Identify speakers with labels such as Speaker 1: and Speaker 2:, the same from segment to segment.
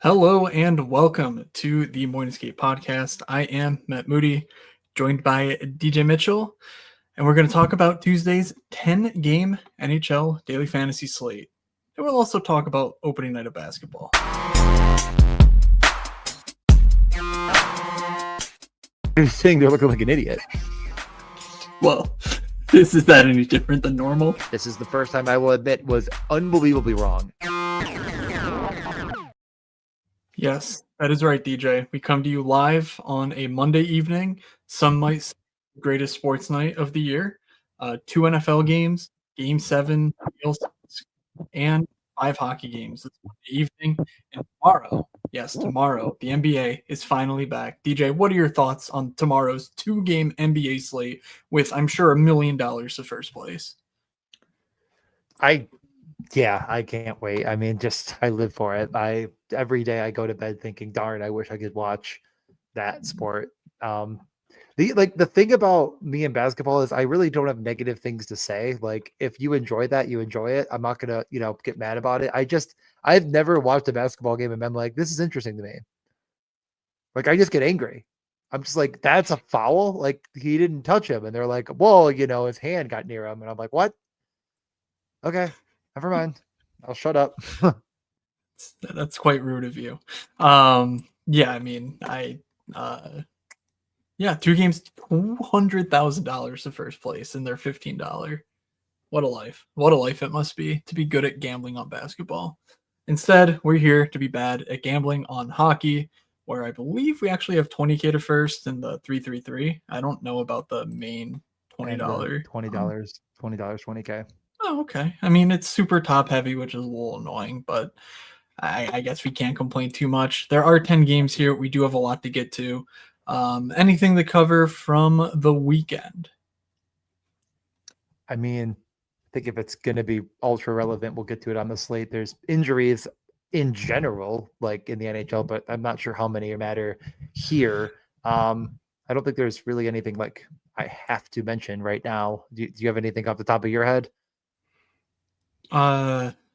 Speaker 1: Hello and welcome to the Morningscape Podcast. I am Matt Moody, joined by DJ Mitchell, and we're going to talk about Tuesday's 10-game NHL Daily Fantasy Slate. And we'll also talk about opening night of basketball.
Speaker 2: You're saying they're looking like an idiot.
Speaker 1: Well, is that any different than normal?
Speaker 2: This is the first time I will admit was unbelievably wrong.
Speaker 1: Yes, that is right, DJ. We come to you live on a Monday evening. Some might say the greatest sports night of the year. 2 NFL games, Game 7, and 5 hockey games this Monday evening. And tomorrow, yes, tomorrow, the NBA is finally back. DJ, what are your thoughts on tomorrow's 2-game NBA slate with, I'm sure, $1 million to first place?
Speaker 2: I can't wait. I mean, I live for it. Every day I go to bed thinking, darn, I wish I could watch that sport. The thing about me and basketball is I really don't have negative things to say. Like, if you enjoy that, you enjoy it. I'm not gonna, get mad about it. I've never watched a basketball game and been like, this is interesting to me. Like, I just get angry. I'm just like, that's a foul. Like, he didn't touch him. And they're like, well, his hand got near him. And I'm like, what? Okay, never mind. I'll shut up.
Speaker 1: That's quite rude of you. Yeah, I mean, 2 games, $200,000 to first place, and they're $15. What a life. What a life it must be to be good at gambling on basketball. Instead, we're here to be bad at gambling on hockey, where I believe we actually have $20K to first in the 3-3-3. I don't know about the main $20.
Speaker 2: $20, $20K.
Speaker 1: Oh, okay. I mean, it's super top heavy, which is a little annoying, but I guess we can't complain too much. There are 10 games here. We do have a lot to get to. Anything to cover from the weekend?
Speaker 2: I mean, I think if it's going to be ultra relevant, we'll get to it on the slate. There's injuries in general, like in the NHL, but I'm not sure how many matter here. I don't think there's really anything like I have to mention right now. Do you have anything off the top of your head?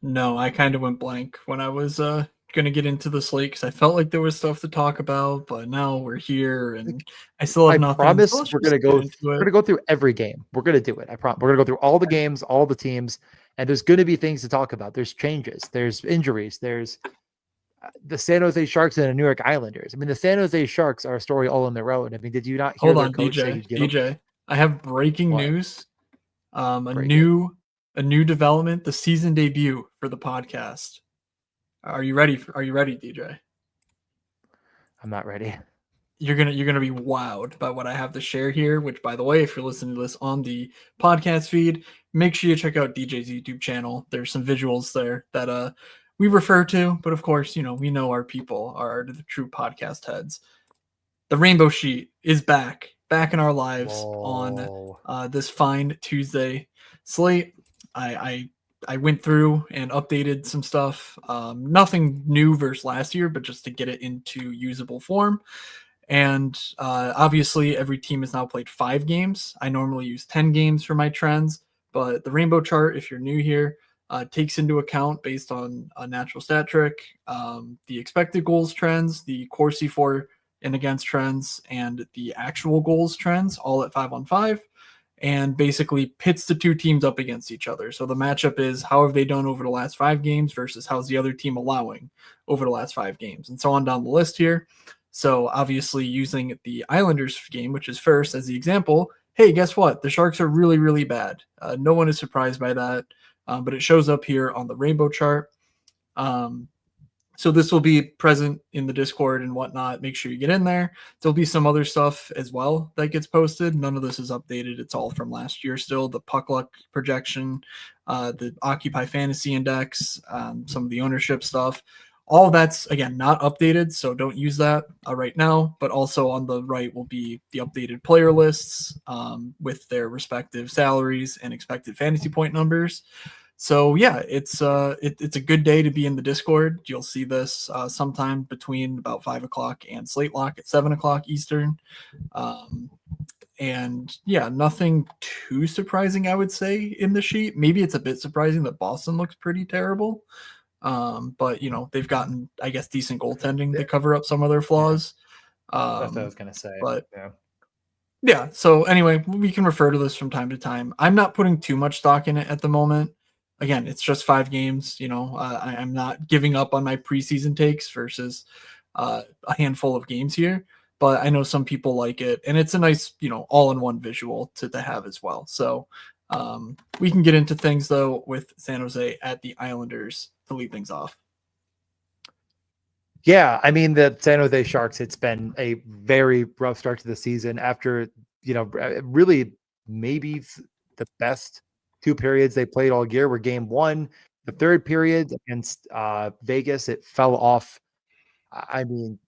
Speaker 1: No, I kind of went blank when I was gonna get into the slate because I felt like there was stuff to talk about, but now we're here and I still have nothing.
Speaker 2: I promise we're gonna go through every game. We're gonna do it. We're gonna go through all the games, all the teams, and there's gonna be things to talk about. There's changes, there's injuries, there's the San Jose Sharks and the New York Islanders. I mean, the San Jose Sharks are a story all on their own. I mean, did you not hear
Speaker 1: Hold
Speaker 2: their
Speaker 1: on,
Speaker 2: coach say
Speaker 1: DJ? I have breaking news. A new development, the season debut for the podcast. Are you ready, DJ?
Speaker 2: I'm not ready.
Speaker 1: You're gonna be wowed by what I have to share here, which, by the way, if you're listening to this on the podcast feed, make sure you check out DJ's YouTube channel. There's some visuals there that we refer to, but of course, we know our people are the true podcast heads. The Rainbow Sheet is back in our lives on this fine Tuesday slate. I went through and updated some stuff. Nothing new versus last year, but just to get it into usable form. And obviously, every team has now played 5 games. I normally use 10 games for my trends, but the rainbow chart, if you're new here, takes into account, based on a natural stat trick, the expected goals trends, the Corsi for and against trends, and the actual goals trends, all at 5-on-5. And basically pits the two teams up against each other. So the matchup is, how have they done over the last 5 games versus how's the other team allowing over the last 5 games, and so on down the list here. So obviously, using the Islanders game, which is first, as the example, hey, guess what? The Sharks are really, really bad. No one is surprised by that, but it shows up here on the rainbow chart. So this will be present in the Discord and whatnot. Make sure you get in there. There'll be some other stuff as well that gets posted. None of this is updated. It's all from last year still. The puck luck projection, the Occupy Fantasy Index, some of the ownership stuff. All that's, again, not updated, so don't use that right now. But also on the right will be the updated player lists with their respective salaries and expected fantasy point numbers. So yeah, it's a good day to be in the Discord. You'll see this sometime between about 5 o'clock and Slate Lock at 7 o'clock Eastern. And yeah, nothing too surprising, I would say, in the sheet. Maybe it's a bit surprising that Boston looks pretty terrible. But they've gotten, I guess, decent goaltending to cover up some of their flaws.
Speaker 2: That's what I was gonna say.
Speaker 1: But
Speaker 2: Yeah.
Speaker 1: yeah, so anyway, we can refer to this from time to time. I'm not putting too much stock in it at the moment. Again, it's just 5 games. I'm not giving up on my preseason takes versus a handful of games here. But I know some people like it, and it's a nice, all-in-one visual to have as well. So we can get into things though with San Jose at the Islanders to lead things off.
Speaker 2: Yeah, I mean the San Jose Sharks. It's been a very rough start to the season after really maybe the best 2 periods they played all year were game one. The third period against Vegas, it fell off. I mean,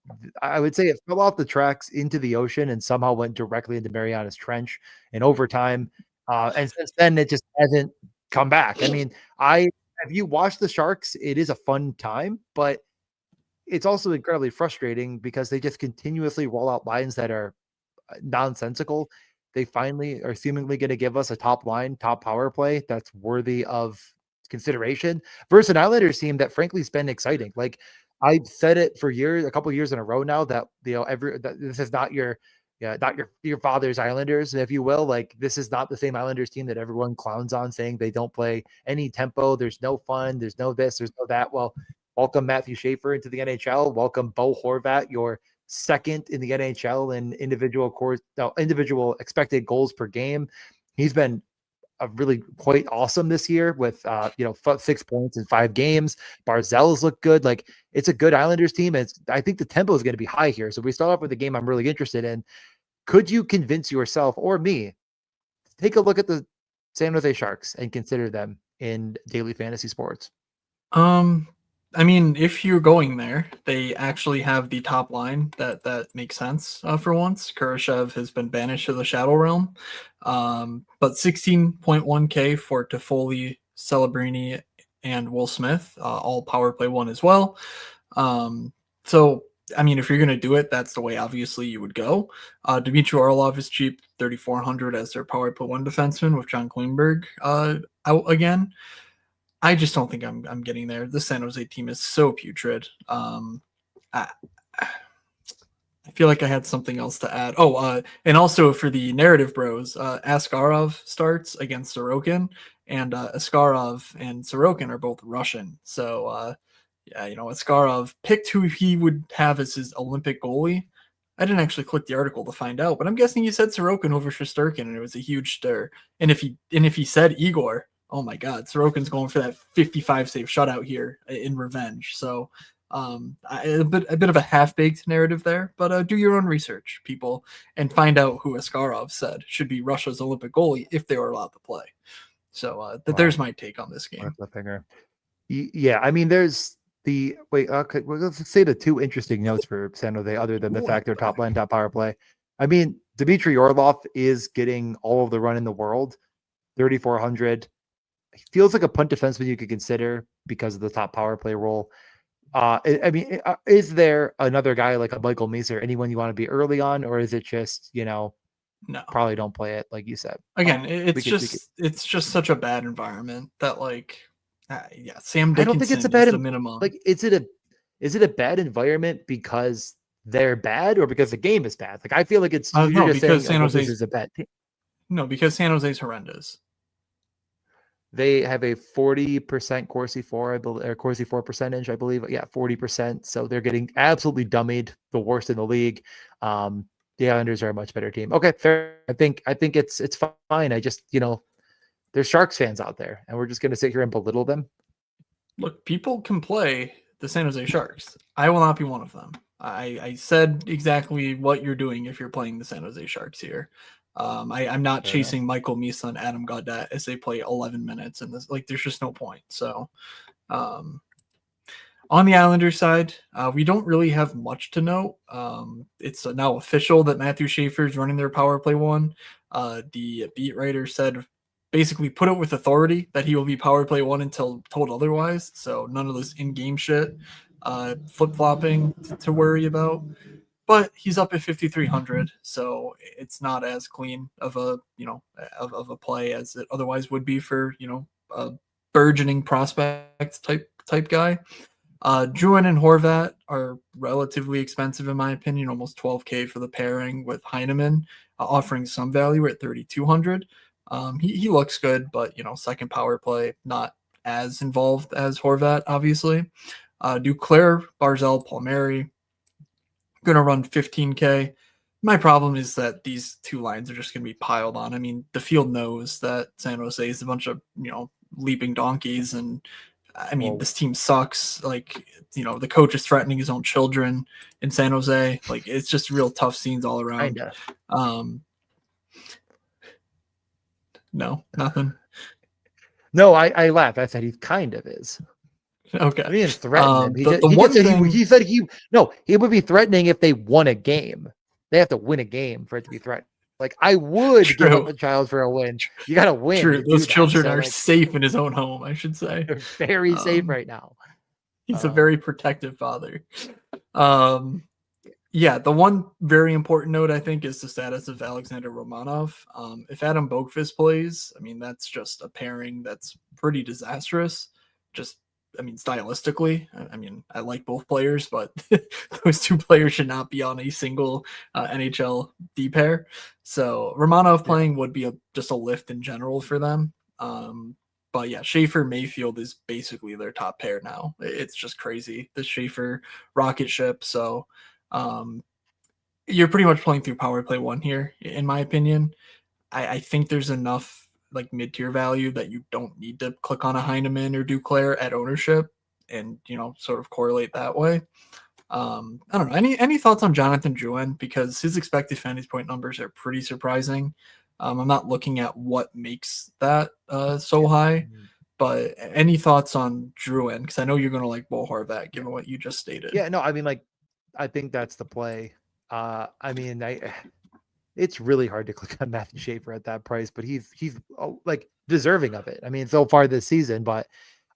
Speaker 2: I would say it fell off the tracks into the ocean and somehow went directly into Mariana's Trench in overtime. And since then, it just hasn't come back. I mean, have you watched the Sharks? It is a fun time, but it's also incredibly frustrating because they just continuously roll out lines that are nonsensical. They finally are seemingly going to give us a top line, top power play that's worthy of consideration versus an Islanders team that frankly has been exciting. Like I've said it for years, a couple of years in a row now that that this is not your father's Islanders, if you will. Like this is not the same Islanders team that everyone clowns on, saying they don't play any tempo. There's no fun. There's no this. There's no that. Well, welcome Matthew Schaefer into the NHL. Welcome Bo Horvat, your second in the NHL in individual expected goals per game. He's been really quite awesome this year with 6 points in 5 games. Barzell's looked good. Like it's a good Islanders team. I think the tempo is going to be high here. So we start off with a game I'm really interested in. Could you convince yourself or me to take a look at the San Jose Sharks and consider them in daily fantasy sports?
Speaker 1: I mean, if you're going there, they actually have the top line that makes sense for once. Kurashev has been banished to the Shadow Realm, but 16.1K for Toffoli, Celebrini, and Will Smith, all power play one as well. So, I mean, if you're going to do it, that's the way obviously you would go. Dmitry Orlov is cheap, 3,400 as their power play one defenseman with John Klingberg out again. I just don't think I'm getting there. The San Jose team is so putrid. I feel like I had something else to add. And also for the narrative bros, Askarov starts against Sorokin, and Askarov and Sorokin are both Russian. So Askarov picked who he would have as his Olympic goalie. I didn't actually click the article to find out, but I'm guessing he said Sorokin over Shesterkin, and it was a huge stir. And if he said Igor, oh my God, Sorokin's going for that 55 save shutout here in revenge. So a bit of a half-baked narrative there, but do your own research, people, and find out who Askarov said should be Russia's Olympic goalie if they were allowed to play. So there's my take on this game.
Speaker 2: Yeah, I mean, there's okay, well, let's say the two interesting notes for San Jose, other than the fact they're top line, top power play. I mean, Dmitry Orlov is getting all of the run in the world, 3,400. He feels like a punt defenseman you could consider because of the top power play role. I mean, is there another guy like a Michael Meeser, anyone you want to be early on, or is it just
Speaker 1: no,
Speaker 2: probably don't play it like you said?
Speaker 1: Again, it's just such a bad environment that Sam Dickinson, I don't think it's a bad minimum.
Speaker 2: Like, is it a bad environment because they're bad or because the game is bad? Like, I feel like it's
Speaker 1: no, because San Jose
Speaker 2: is a bad team.
Speaker 1: No, because San Jose's horrendous.
Speaker 2: They have a 40% Corsi 4, I believe, or Corsi 4 percentage, I believe. Yeah, 40%. So they're getting absolutely dummied, the worst in the league. The Islanders are a much better team. Okay, fair. I think it's fine. I just, there's Sharks fans out there, and we're just going to sit here and belittle them.
Speaker 1: Look, people can play the San Jose Sharks. I will not be one of them. I said exactly what you're doing if you're playing the San Jose Sharks here. I'm not chasing Michael Misa and Adam Gaudette as they play 11 minutes, and there's just no point. So, on the Islanders side, we don't really have much to note. It's now official that Matthew Schaefer is running their power play one. The beat writer said basically put it with authority that he will be power play one until told otherwise. So none of this in-game shit, flip-flopping to worry about. But he's up at 5,300, so it's not as clean of a of a play as it otherwise would be for a burgeoning prospect type guy. Druin and Horvat are relatively expensive in my opinion, almost 12K for the pairing with Heineman, offering some value at 3,200. He looks good, but second power play, not as involved as Horvat, obviously. Duclair, Barzell, Palmieri, gonna run 15K. My problem is that these two lines are just going to be piled on. I mean, the field knows that San Jose is a bunch of, leaping donkeys. And I mean, this team sucks. Like, the coach is threatening his own children in San Jose. Like, it's just real tough scenes all around.
Speaker 2: Kinda.
Speaker 1: No, nothing.
Speaker 2: No, I laughed. I said he kind of is.
Speaker 1: Okay.
Speaker 2: I didn't threaten him.
Speaker 1: He
Speaker 2: said he would be threatening if they won a game. They have to win a game for it to be threatened. Like, I would give up a child for a win. You got to win.
Speaker 1: True. Those children are safe in his own home, I should say.
Speaker 2: They're very safe right now.
Speaker 1: He's a very protective father. Yeah, the one very important note, I think, is the status of Alexander Romanov. If Adam Boqvist plays, I mean, that's just a pairing that's pretty disastrous. Stylistically, I mean, I like both players, but those two players should not be on a single NHL D pair. So Romanov playing would be just a lift in general for them. But yeah, Schaefer Mayfield is basically their top pair now. It's just crazy, the Schaefer rocket ship. So you're pretty much playing through power play one here, in my opinion. I think there's enough like mid-tier value that you don't need to click on a Heineman or Duclair at ownership and, sort of correlate that way. I don't know. Any thoughts on Jonathan Drouin? Because his expected fantasy point numbers are pretty surprising. I'm not looking at what makes that so high, but any thoughts on Drouin? Because I know you're going to like Bo Horvat, given what you just stated.
Speaker 2: Yeah, no, I mean, like, I think that's the play. It's really hard to click on Matthew Schaefer at that price, but he's like deserving of it. I mean, so far this season, but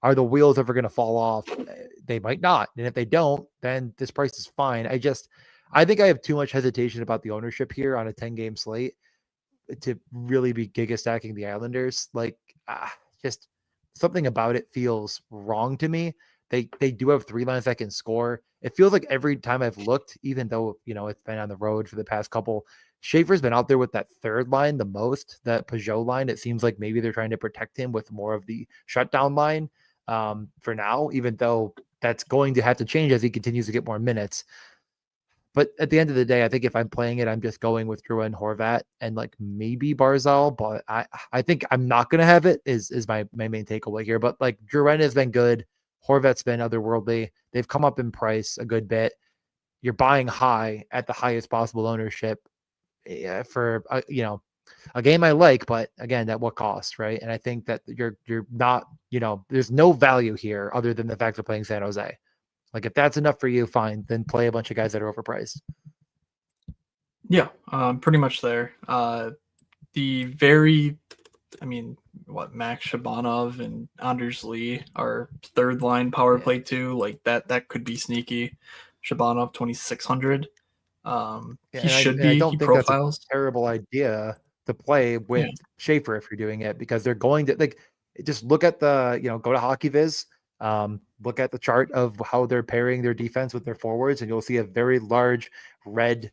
Speaker 2: are the wheels ever going to fall off? They might not. And if they don't, then this price is fine. I think I have too much hesitation about the ownership here on a 10-game slate to really be giga stacking the Islanders. Like, just something about it feels wrong to me. They do have three lines that can score. It feels like every time I've looked, even though, it's been on the road for the past couple, Schaefer's been out there with that third line the most, that Peugeot line. It seems like maybe they're trying to protect him with more of the shutdown line for now, even though that's going to have to change as he continues to get more minutes. But at the end of the day, I think if I'm playing it, I'm just going with Drouin, Horvat, and like maybe Barzal. But I think I'm not going to have it is my main takeaway here. But like Drouin has been good. Horvat's been otherworldly. They've come up in price a good bit. You're buying high at the highest possible ownership for a game I like, but again, at what cost, right? And I think that you're not, there's no value here other than the fact of playing San Jose. Like, if that's enough for you, fine. Then play a bunch of guys that are overpriced.
Speaker 1: Yeah, pretty much there. Max Shabanov and Anders Lee are third line power play too. Like that could be sneaky. Shabanov 2,600. He profiles.
Speaker 2: That's a terrible idea to play with Schaefer if you're doing it, because they're going to just look at the, go to HockeyViz, look at the chart of how they're pairing their defense with their forwards, and you'll see a very large red,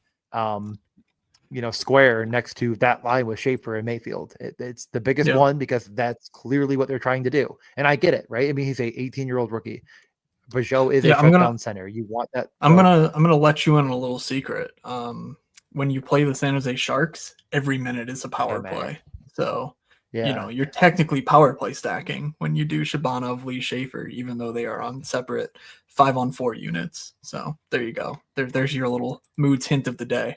Speaker 2: square next to that line with Schaefer and Mayfield. It's the biggest one because that's clearly what they're trying to do. And I get it, right? I mean, he's a 18-year-old rookie. Peugeot is a shutdown center. You want that.
Speaker 1: I'm gonna let you in on a little secret. When you play the San Jose Sharks, every minute is a power play. So you're technically power play stacking when you do Shabanov, Lee, Schaefer, even though they are on separate 5-on-4 units. So there you go. There's your little moods hint of the day.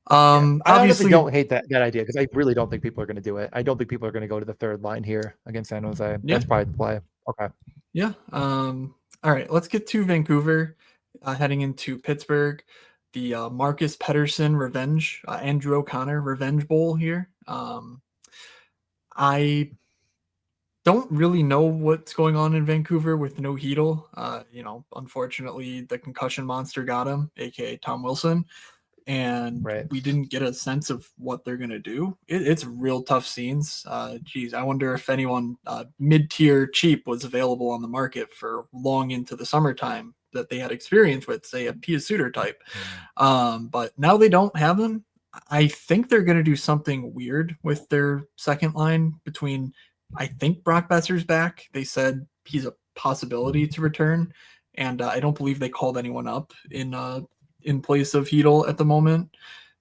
Speaker 2: I obviously don't hate that idea, because I really don't think people are going to do it. I don't think people are going to go to the third line here against San Jose. That's probably the play. Okay.
Speaker 1: Yeah. All right, let's get to Vancouver, heading into Pittsburgh. The Marcus Pettersson revenge, Andrew O'Connor revenge bowl here. I don't really know what's going on in Vancouver with no Hedl. Unfortunately, the concussion monster got him, aka Tom Wilson. and
Speaker 2: Right.
Speaker 1: we didn't get a sense of what they're going to do. It's real tough scenes. Geez, I wonder if anyone mid-tier cheap was available on the market for long into the summertime that they had experience with, say, a Pia Suter type. But now they don't have them. I think they're going to do something weird with their second line between, I think Brock Besser's back. They said he's a possibility to return, and I don't believe they called anyone up in place of Hedel at the moment.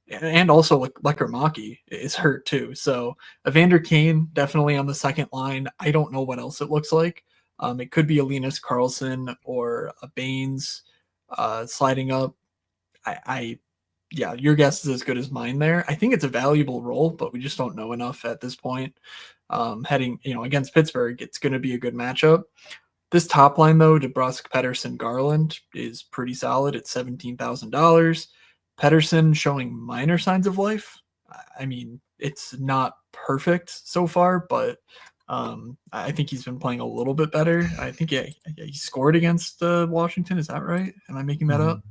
Speaker 1: And also, like Lekker is hurt too. So Evander Kane definitely on the second line. I don't know what else it looks like. It could be a Linus Karlsson or a Baines sliding up. Yeah, your guess is as good as mine there. I think it's a valuable role, but we just don't know enough at this point. Heading, against Pittsburgh, it's going to be a good matchup. This top line, though, DeBrusk, Pettersson, Garland, is pretty solid at $17,000. Pettersson showing minor signs of life. I mean, it's not perfect so far, but I think he's been playing a little bit better. I think he scored against Washington. Is that right? Am I making that up?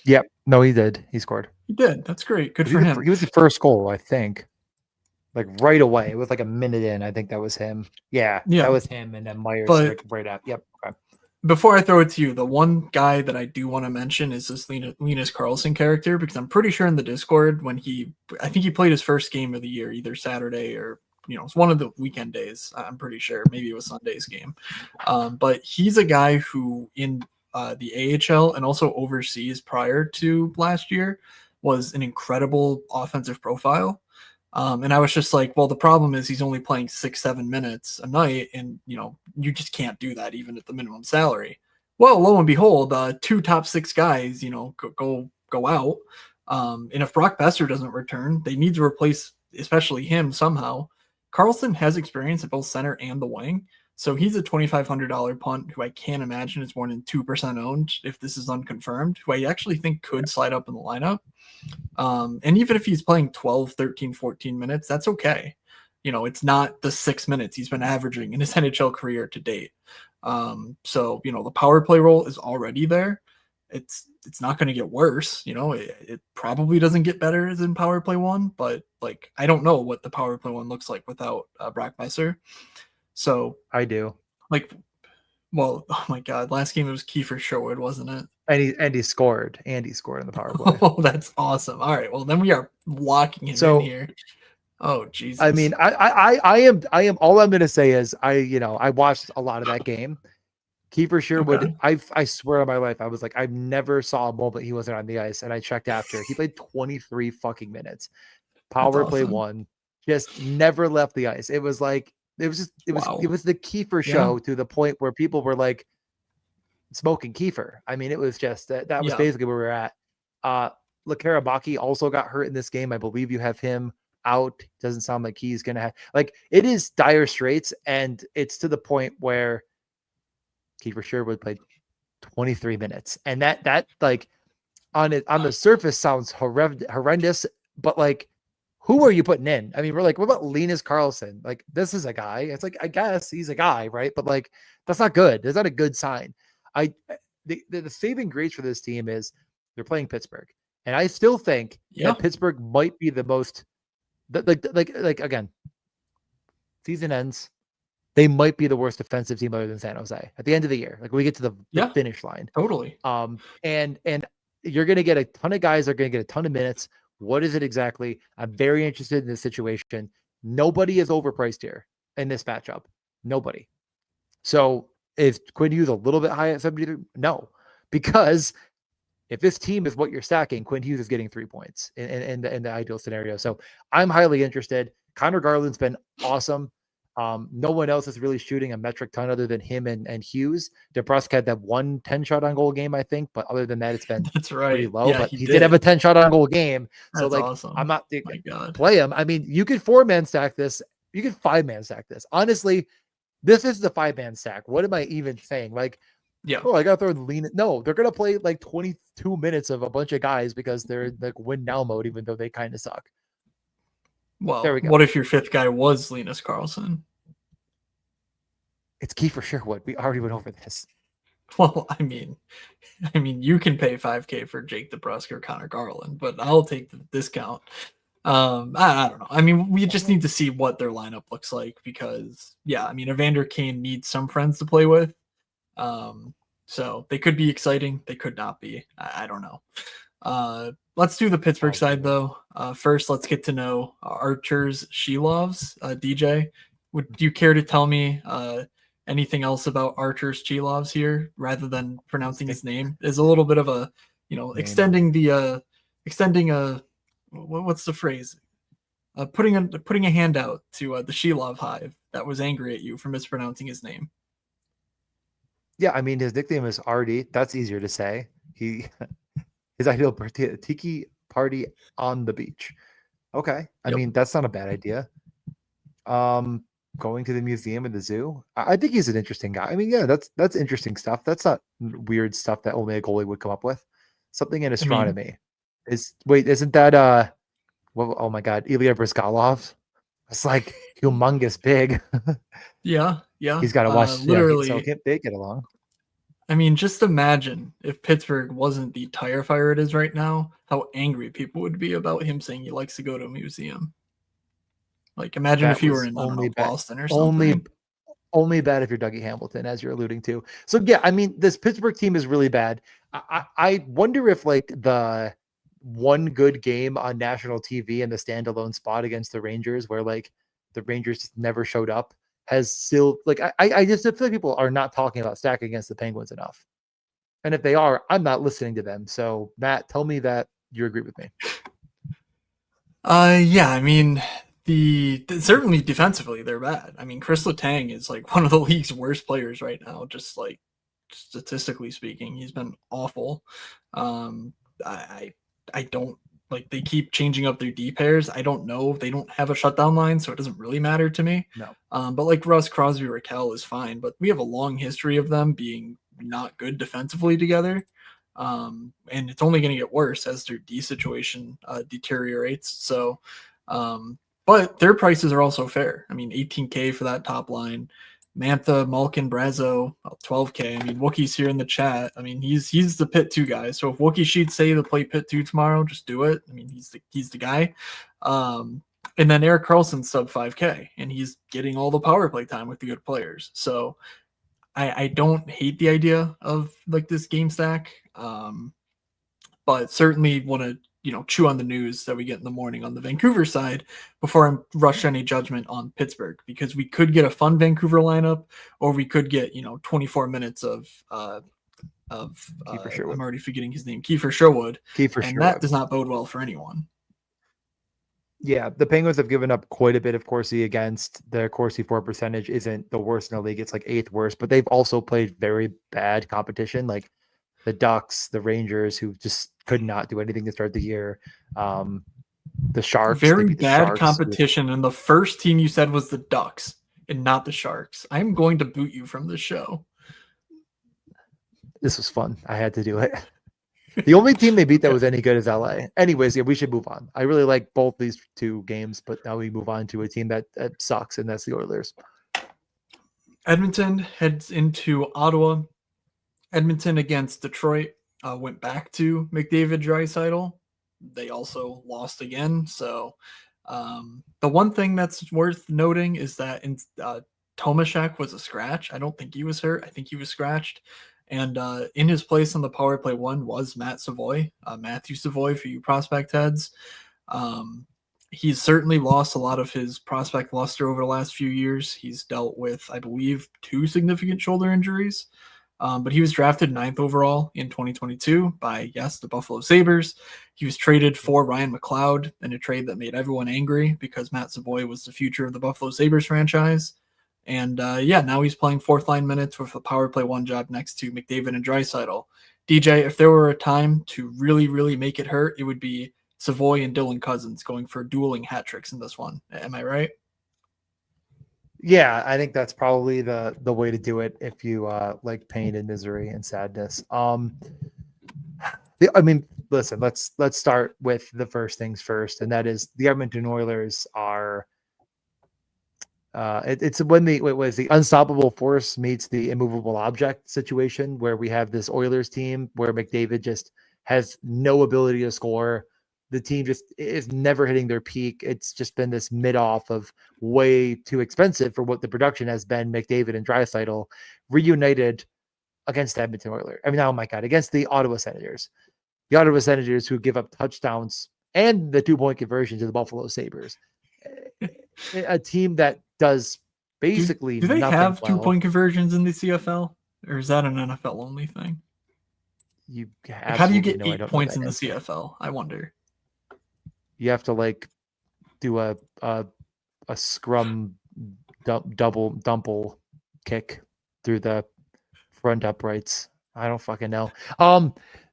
Speaker 2: Yep. No, he did. He scored.
Speaker 1: He did. That's great. Good for him.
Speaker 2: He was the first goal, I think. Like right away, with like a minute in, I think that was him. Yeah, that was him, and then Myers like right up. Yep. Okay.
Speaker 1: Before I throw it to you, the one guy that I do want to mention is this Linus Karlsson character, because I'm pretty sure in the Discord I think he played his first game of the year, either Saturday or it's one of the weekend days. I'm pretty sure, maybe it was Sunday's game. But he's a guy who in the AHL and also overseas prior to last year was an incredible offensive profile. And I was just like, well, the problem is he's only playing 6-7 minutes a night, and you just can't do that even at the minimum salary. Well, lo and behold, 2 top 6 guys, go out. And if Brock Besser doesn't return, they need to replace especially him somehow. Karlsson has experience at both center and the wing, so he's a $2,500 punt who I can't imagine is more than 2% owned if this is unconfirmed, who I actually think could slide up in the lineup. And even if he's playing 12, 13, 14 minutes, that's okay. It's not the 6 minutes he's been averaging in his NHL career to date. So, the power play role is already there. It's not going to get worse. It probably doesn't get better than power play 1, but like, I don't know what the power play 1 looks like without Brock Besser. So
Speaker 2: I do.
Speaker 1: Like, well, oh my God, last game it was Kiefer Sherwood, wasn't it?
Speaker 2: And he scored. And he scored in the power play.
Speaker 1: Oh, that's awesome. All right, well then we are locking him in here. Oh Jesus.
Speaker 2: I mean, I am. All I'm going to say is I watched a lot of that game. Kiefer Sherwood. Okay. I swear on my life, I was like, I never saw a moment he wasn't on the ice, and I checked after. He played 23 fucking minutes. Power play 1, just never left the ice. It was like it was the Kiefer show to the point where people were like smoking Kiefer. I mean, it was just that was basically where we were at. Lekker also got hurt in this game. I believe you have him out. Doesn't sound like he's gonna have it is dire straits, and it's to the point where Kiefer Sherwood played 23 minutes, and that like on the surface sounds horrendous, but like, who are you putting in? I mean, we're like, what about Linus Karlsson? Like, this is a guy. It's like, I guess he's a guy, right? But like, that's not good. That's not a good sign. The saving grace for this team is they're playing Pittsburgh, and I still think that Pittsburgh might be the most like again, season ends. They might be the worst defensive team other than San Jose at the end of the year. Like, we get to the finish line.
Speaker 1: Totally.
Speaker 2: And you're going to get a ton of guys that are going to get a ton of minutes. What is it exactly? I'm very interested in this situation. Nobody is overpriced here in this matchup. Nobody. So is Quinn Hughes a little bit high at 73? No, because if this team is what you're stacking, Quinn Hughes is getting 3 points in the ideal scenario. So I'm highly interested. Connor Garland's been awesome. No one else is really shooting a metric ton other than him and Hughes. DeBrusk had that 1 10-shot on goal game, I think, but other than that, it's been pretty low. Yeah, but he did have a 10-shot on goal game. So that's awesome. I'm not play him. I mean, you could 4-man stack this. You could 5-man stack this. Honestly, this is the 5-man stack. What am I even saying? Like, I gotta throw the lean. No, they're gonna play like 22 minutes of a bunch of guys because they're like win now mode, even though they kind of suck.
Speaker 1: Well, there we go. What if your 5th guy was Linus Karlsson?
Speaker 2: It's Kiefer Sherwood. We already went over this.
Speaker 1: Well, I mean, you can pay $5K for Jake DeBrusk or Connor Garland, but I'll take the discount. I don't know. I mean, we just need to see what their lineup looks like because, yeah, I mean, Evander Kane needs some friends to play with. So they could be exciting. They could not be. I don't know. Let's do the Pittsburgh side, though. First, let's get to know Archer's Shilovs. DJ, would you care to tell me anything else about Archer's Shilovs here rather than pronouncing his name? Is a little bit of a, extending a, what's the phrase? Putting a hand out to the Shilov Hive that was angry at you for mispronouncing his name.
Speaker 2: Yeah, I mean, his nickname is Artie. That's easier to say. His ideal tiki party on the beach. Okay. I mean, that's not a bad idea. Going to the museum and the zoo. I think he's an interesting guy. I mean, yeah, that's interesting stuff. That's not weird stuff that only a goalie would come up with. Something in astronomy. Isn't that oh my god, Ilya Brizgalov? It's like humongous big.
Speaker 1: Yeah.
Speaker 2: He's got to watch.
Speaker 1: Literally,
Speaker 2: so can't they get along?
Speaker 1: I mean, just imagine if Pittsburgh wasn't the tire fire it is right now, how angry people would be about him saying he likes to go to a museum. Like, imagine if you were in Boston or something.
Speaker 2: Only bad if you're Dougie Hamilton, as you're alluding to. So yeah, I mean, this Pittsburgh team is really bad. I wonder if like the one good game on national TV in the standalone spot against the Rangers, where like the Rangers just never showed up, has still like I just feel like people are not talking about Stack against the Penguins enough. And if they are, I'm not listening to them. So Matt, tell me that you agree with me.
Speaker 1: Yeah, I mean, certainly defensively they're bad. I mean, Chris Letang is like one of the league's worst players right now, just like statistically speaking. He's been awful. I don't like, they keep changing up their D pairs. I don't know. They don't have a shutdown line, so it doesn't really matter to me.
Speaker 2: No.
Speaker 1: But like Russ, Crosby, Raquel is fine, but we have a long history of them being not good defensively together. And it's only going to get worse as their D situation deteriorates. So, but their prices are also fair. I mean, $18K for that top line. Mantha, Malkin, Brazo, $12K. I mean, Wookie's here in the chat. I mean, he's the Pit 2 guy. So if Wookie she'd say to play Pit 2 tomorrow, just do it. I mean, he's the guy. And then Eric Carlson's sub 5K, and he's getting all the power play time with the good players. So I don't hate the idea of like this game stack, but certainly want to chew on the news that we get in the morning on the Vancouver side before I rush any judgment on Pittsburgh, because we could get a fun Vancouver lineup, or we could get 24 minutes of I'm already forgetting his name, Kiefer Sherwood, and that does not bode well for anyone.
Speaker 2: Yeah, the Penguins have given up quite a bit of Corsi against. Their Corsi for percentage isn't the worst in the league. It's like 8th worst, but they've also played very bad competition, like the Ducks, the Rangers, who just could not do anything to start the year. The Sharks.
Speaker 1: Very bad competition, and the first team you said was the Ducks and not the Sharks. I'm going to boot you from the show.
Speaker 2: This was fun. I had to do it. The only team they beat that was any good is LA. Anyways, yeah, we should move on. I really like both these two games, but now we move on to a team that sucks, and that's the Oilers.
Speaker 1: Edmonton heads into Ottawa. Edmonton against Detroit went back to McDavid, Draisaitl. They also lost again. So the one thing that's worth noting is that Tomashek was a scratch. I don't think he was hurt. I think he was scratched. And in his place on the power play one was Matt Savoy, Matthew Savoy for you prospect heads. He's certainly lost a lot of his prospect luster over the last few years. He's dealt with, I believe, 2 significant shoulder injuries. But he was drafted 9th overall in 2022 by, the Buffalo Sabres. He was traded for Ryan McLeod in a trade that made everyone angry because Matt Savoy was the future of the Buffalo Sabres franchise. And now he's playing 4th line minutes with a power play 1 job next to McDavid and Draisaitl. DJ, if there were a time to really, really make it hurt, it would be Savoy and Dylan Cousins going for dueling hat tricks in this one. Am I right?
Speaker 2: Yeah, I think that's probably the way to do it if you like pain and misery and sadness. I mean, listen, let's start with the first things first, and that is the Edmonton Oilers are It's when the unstoppable force meets the immovable object situation, where we have this Oilers team where McDavid just has no ability to score. The team just is never hitting their peak. It's just been this mid-off of way too expensive for what the production has been. McDavid and Draisaitl reunited against the Edmonton Oilers. I mean, oh my God, against the Ottawa Senators. The Ottawa Senators, who give up touchdowns and the 2-point conversion to the Buffalo Sabres. A team that does basically
Speaker 1: do they
Speaker 2: nothing
Speaker 1: have
Speaker 2: well.
Speaker 1: 2-point conversions in the CFL, or is that an NFL only thing?
Speaker 2: You
Speaker 1: Like, how do you get 8 points in the CFL? I wonder.
Speaker 2: You have to like do a scrum double kick through the front uprights. I don't fucking know.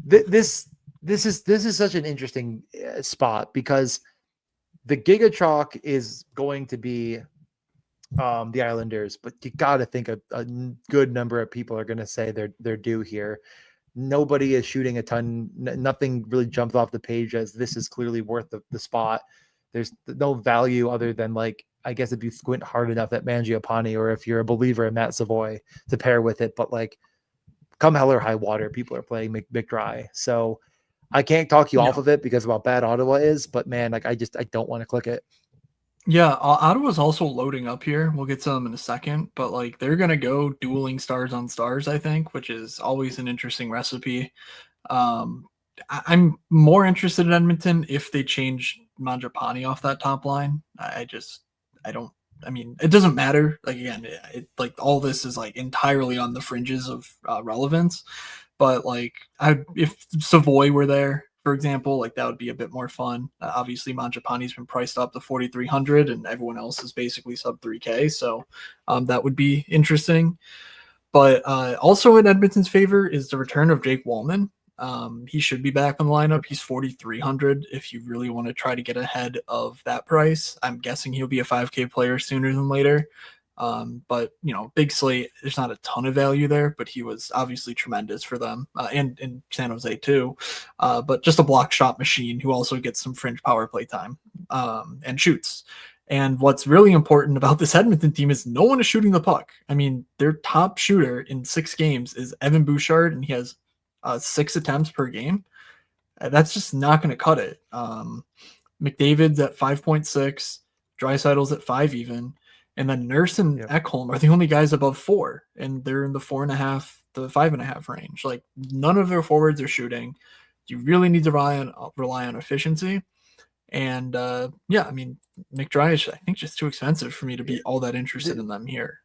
Speaker 2: This is such an interesting spot, because the Giga Chalk is going to be the Islanders, but you got to think a good number of people are going to say they're due here. Nobody is shooting a ton. Nothing really jumps off the page as this is clearly worth the spot. There's no value other than, like, I guess if you squint hard enough at Mangiapane, or if you're a believer in Matt Savoy, to pair with it. But like, come hell or high water, people are playing McDry. So I can't talk you off of it because of how bad Ottawa is. But man, like, I don't want to click it.
Speaker 1: Yeah, Ottawa's also loading up here. We'll get to them in a second, but like, they're gonna go dueling stars on stars, I think, which is always an interesting recipe. I'm more interested in Edmonton if they change Mangiapane off that top line. I mean, it doesn't matter. Like, again, like, all this is like entirely on the fringes of relevance. But like, if Savoy were there, for example, like, that would be a bit more fun. Obviously, Mangiapane's been priced up to 4,300, and everyone else is basically sub 3K. So that would be interesting. But also in Edmonton's favor is the return of Jake Wallman. He should be back on the lineup. He's 4,300 if you really want to try to get ahead of that price. I'm guessing he'll be a 5K player sooner than later. But, you know, big slate, there's not a ton of value there, but he was obviously tremendous for them, and in San Jose too. But just a block shot machine who also gets some fringe power play time and shoots. And what's really important about this Edmonton team is no one is shooting the puck. I mean, their top shooter in 6 games is Evan Bouchard, and he has 6 attempts per game. That's just not going to cut it. McDavid's at 5.6, Draisaitl's at 5 even, and then Nurse and Ekholm are the only guys above 4, and they're in the 4.5 to 5.5 range. Like, none of their forwards are shooting. You really need to rely on efficiency. And yeah, I mean, McDry is, I think, just too expensive for me to be all that interested in them here.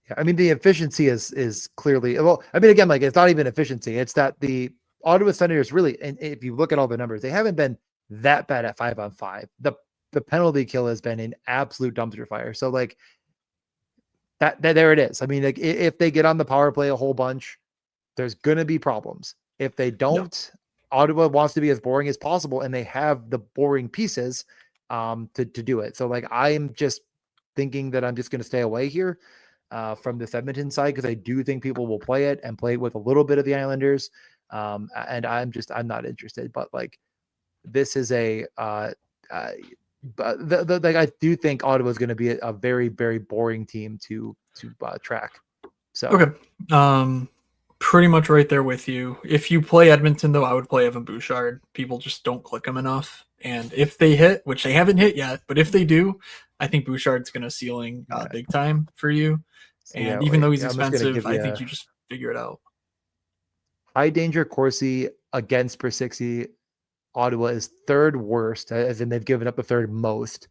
Speaker 2: Yeah, I mean, the efficiency is clearly, well, I mean, again, like, it's not even efficiency. It's that the Ottawa Senators really, and if you look at all the numbers, they haven't been that bad at 5-on-5. The penalty kill has been an absolute dumpster fire. So like that there it is. I mean, like, if they get on the power play a whole bunch, there's going to be problems. If they don't, Ottawa wants to be as boring as possible, and they have the boring pieces to do it. So like, I'm just thinking that I'm just going to stay away here from this Edmonton side, because I do think people will play it and play it with a little bit of the Islanders. And I'm not interested. But like, this is but I do think Ottawa is going to be a very, very boring team to track. So
Speaker 1: okay, pretty much right there with you. If you play Edmonton, though, I would play Evan Bouchard. People just don't click him enough, and if they hit, which they haven't hit yet, but if they do, I think Bouchard's going to ceiling big time for you. And even though he's expensive, I think you just figure it out.
Speaker 2: High danger Corsi against per 60. Ottawa is 3rd worst, as in they've given up the 3rd most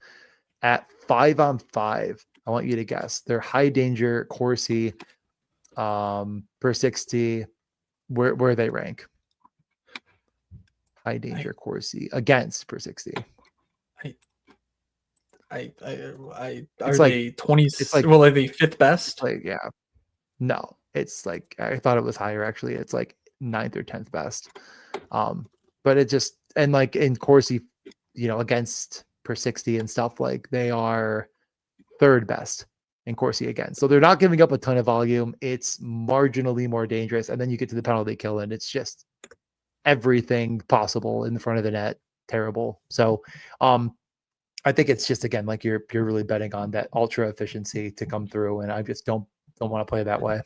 Speaker 2: at 5-on-5. I want you to guess their high danger Corsi per 60. Where they rank? High danger Corsi against per 60.
Speaker 1: Are they 20? It's like, well, are they 5th best?
Speaker 2: Like, yeah, no, it's like, I thought it was higher actually. It's like 9th or 10th best. But it just, and like in Corsi, you know, against per 60 and stuff, like, they are 3rd best in Corsi again. So they're not giving up a ton of volume. It's marginally more dangerous. And then you get to the penalty kill, and it's just everything possible in the front of the net. Terrible. So I think it's just, again, like you're really betting on that ultra efficiency to come through, and I just don't want to play that way.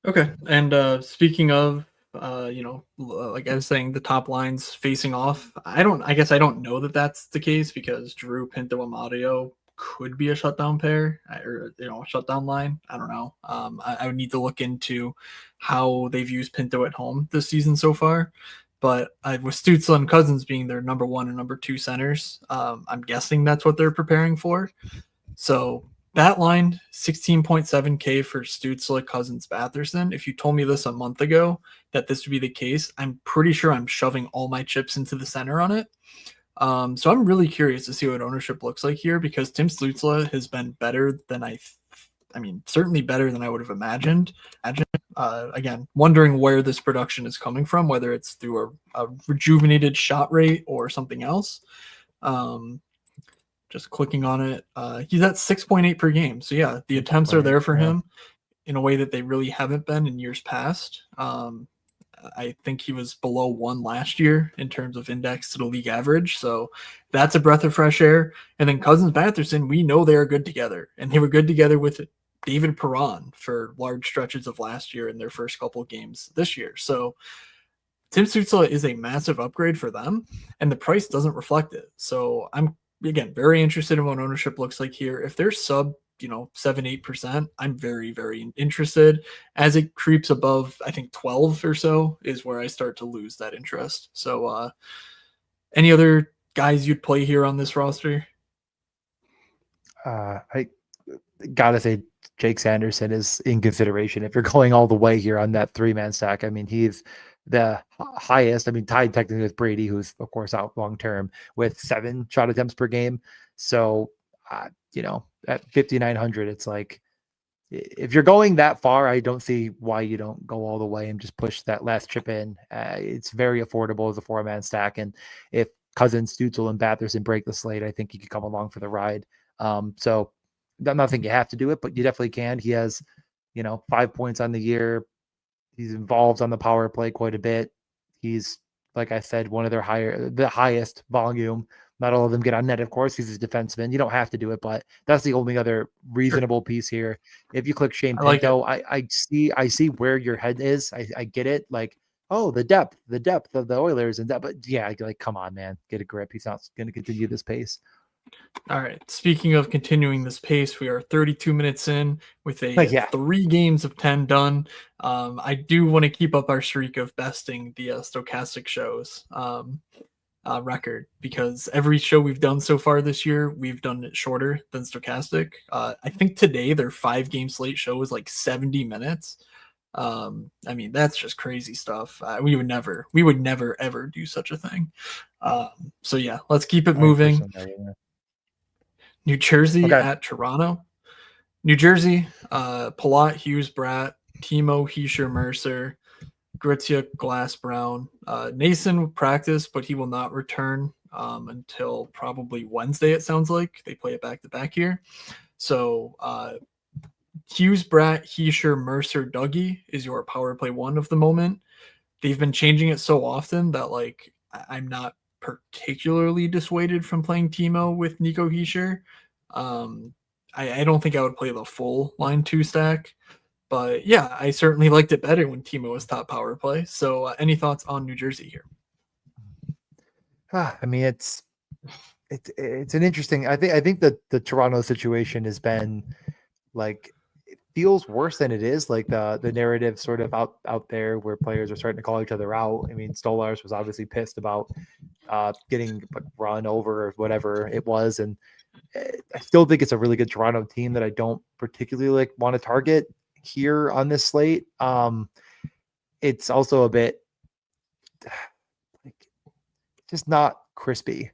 Speaker 1: Okay. And speaking of, like I was saying, the top lines facing off, I guess I don't know that that's the case because Drew, Pinto, Amadio could be a shutdown pair or, a shutdown line. I don't know. I would need to look into how they've used Pinto at home this season so far. But with Stützle and Cousins being their number 1 and number 2 centers, I'm guessing that's what they're preparing for. So that line, 16.7K for Stützle, Cousins, Batherson. If you told me this a month ago that this would be the case, I'm pretty sure I'm shoving all my chips into the center on it. So I'm really curious to see what ownership looks like here because Tim Stützle has been better than certainly better than I would have imagined. Again, wondering where this production is coming from, whether it's through a rejuvenated shot rate or something else. Just clicking on it, he's at 6.8 per game. So yeah, the attempts are there for him in a way that they really haven't been in years past. I think he was below 1 last year in terms of index to the league average. So that's a breath of fresh air. And then Cousins, Batherson, we know they are good together, and they were good together with David Perron for large stretches of last year in their first couple of games this year. So Tim Stützle is a massive upgrade for them, and the price doesn't reflect it. So I'm, again, very interested in what ownership looks like here. If they're sub, 7-8%, I'm very, very interested. As it creeps above, I think 12 or so is where I start to lose that interest. So any other guys you'd play here on this roster?
Speaker 2: I gotta say Jake Sanderson is in consideration if you're going all the way here on that 3-man stack. I mean, he's the highest, tied technically with Brady, who's of course out long term with 7 shot attempts per game. So at 5,900, it's like, if you're going that far, I don't see why you don't go all the way and just push that last chip in. It's very affordable as a 4-man stack. And if Cousins, Stützle, and Batherson break the slate, I think you could come along for the ride. So I'm not thinking you have to do it, but you definitely can. He has, 5 points on the year. He's involved on the power play quite a bit. He's, like I said, one of the highest volume. Not all of them get on net, of course. He's a defenseman. You don't have to do it, but that's the only other reasonable piece here. If you click Shane Pinto, I see where your head is. I get it. Like, oh, the depth of the Oilers and that, but yeah, like, come on, man, get a grip. He's not going to continue this pace.
Speaker 1: All right. Speaking of continuing this pace, we are 32 minutes in with 3 games of 10 done. I do want to keep up our streak of besting the Stokastic shows record because every show we've done so far this year, we've done it shorter than Stokastic. I think today their 5-game slate show was like 70 minutes. That's just crazy stuff. We would never ever do such a thing. So yeah, let's keep it moving. New Jersey at Toronto. New Jersey, Palat, Hughes, Bratt, Timo, Hischier, Mercer, Gritzia, Glass, Brown. Nason will practice, but he will not return until probably Wednesday, it sounds like. They play it back-to-back here. So Hughes, Bratt, Hischier, Mercer, Dougie is your power play 1 of the moment. They've been changing it so often that, like, I'm not particularly dissuaded from playing Timo with Nico Hischier. I don't think I would play the full line 2 stack, but yeah, I certainly liked it better when Timo was top power play. So any thoughts on New Jersey here?
Speaker 2: It's an interesting, I think that the Toronto situation has been like, it feels worse than it is. Like the narrative sort of out there where players are starting to call each other out. Stolarz was obviously pissed about getting run over or whatever it was. And I still think it's a really good Toronto team that I don't particularly want to target here on this slate. It's also a bit just not crispy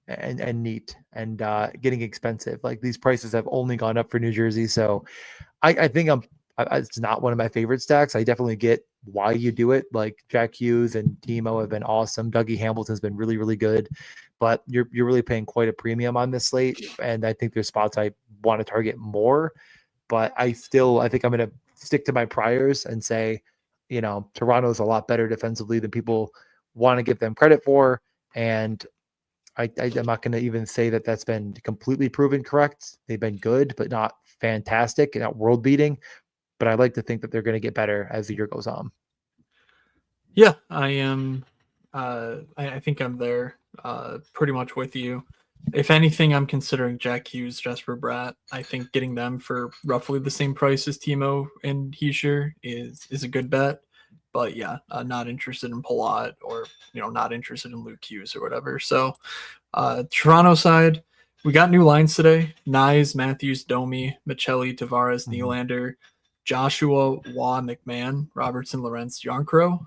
Speaker 2: and neat and getting expensive. Like, these prices have only gone up for New Jersey. So I think it's not one of my favorite stacks. I definitely get why you do it. Like, Jack Hughes and Timo have been awesome. Dougie Hamilton's been really, really good, but you're really paying quite a premium on this slate. And I think there's spots I want to target more, but I think I'm going to stick to my priors and say, Toronto's a lot better defensively than people want to give them credit for. And I'm not going to even say that that's been completely proven correct. They've been good, but not fantastic, not world beating. But I like to think that they're going to get better as the year goes on.
Speaker 1: Yeah, I am. I think I'm there pretty much with you. If anything, I'm considering Jack Hughes, Jesper Bratt. I think getting them for roughly the same price as Timo and Heischer is a good bet. But yeah, not interested in Palat or not interested in Luke Hughes or whatever. So Toronto side, we got new lines today: Nyes, Matthews, Domi, Michelli, Tavares, Nylander, Joshua, Waugh, McMahon, Robertson, Lorentz, Yarncrow.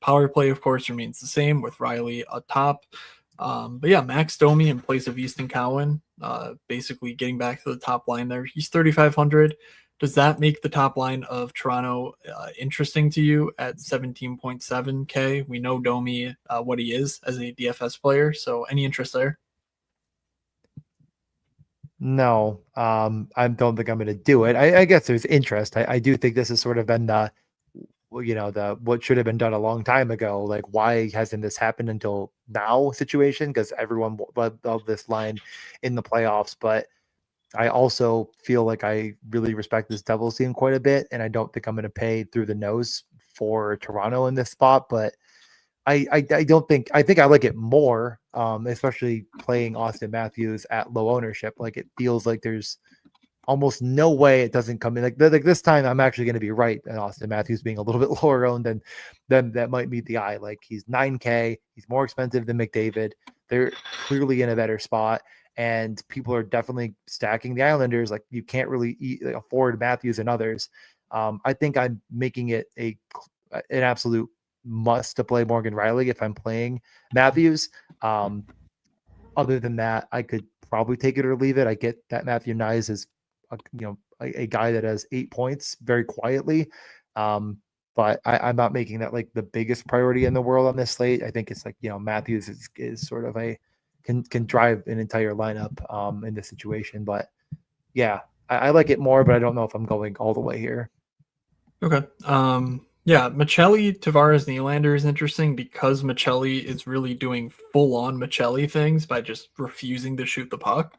Speaker 1: Power play, of course, remains the same with Riley atop. But yeah, Max Domi in place of Easton Cowan, basically getting back to the top line there. He's 3,500. Does that make the top line of Toronto interesting to you at 17.7K? We know Domi, what he is as a DFS player. So any interest there?
Speaker 2: No, I don't think I'm going to do it. I guess there's interest. I do think this has sort of been the what should have been done a long time ago. Like, why hasn't this happened until now situation? Because everyone loved this line in the playoffs. But I also feel like I really respect this Devils team quite a bit. And I don't think I'm going to pay through the nose for Toronto in this spot. But I don't think I like it more, especially playing Austin Matthews at low ownership. Like, it feels like there's almost no way it doesn't come in. Like this time, I'm actually going to be right. And Austin Matthews being a little bit lower owned than that might meet the eye. Like, he's 9K. He's more expensive than McDavid. They're clearly in a better spot, and people are definitely stacking the Islanders. Like, you can't really afford Matthews and others. I think I'm making it an absolute must to play Morgan Riley if I'm playing Matthews. Other than that, I could probably take it or leave it. I get that Matthew Nyes is a guy that has 8 points very quietly. But I'm not making that like the biggest priority in the world on this slate. I think it's like, Matthews is sort of can drive an entire lineup in this situation. But yeah, I like it more, but I don't know if I'm going all the way here.
Speaker 1: Okay. Yeah, Michelli, Tavares, Nylander is interesting because Michelli is really doing full-on Michelli things by just refusing to shoot the puck.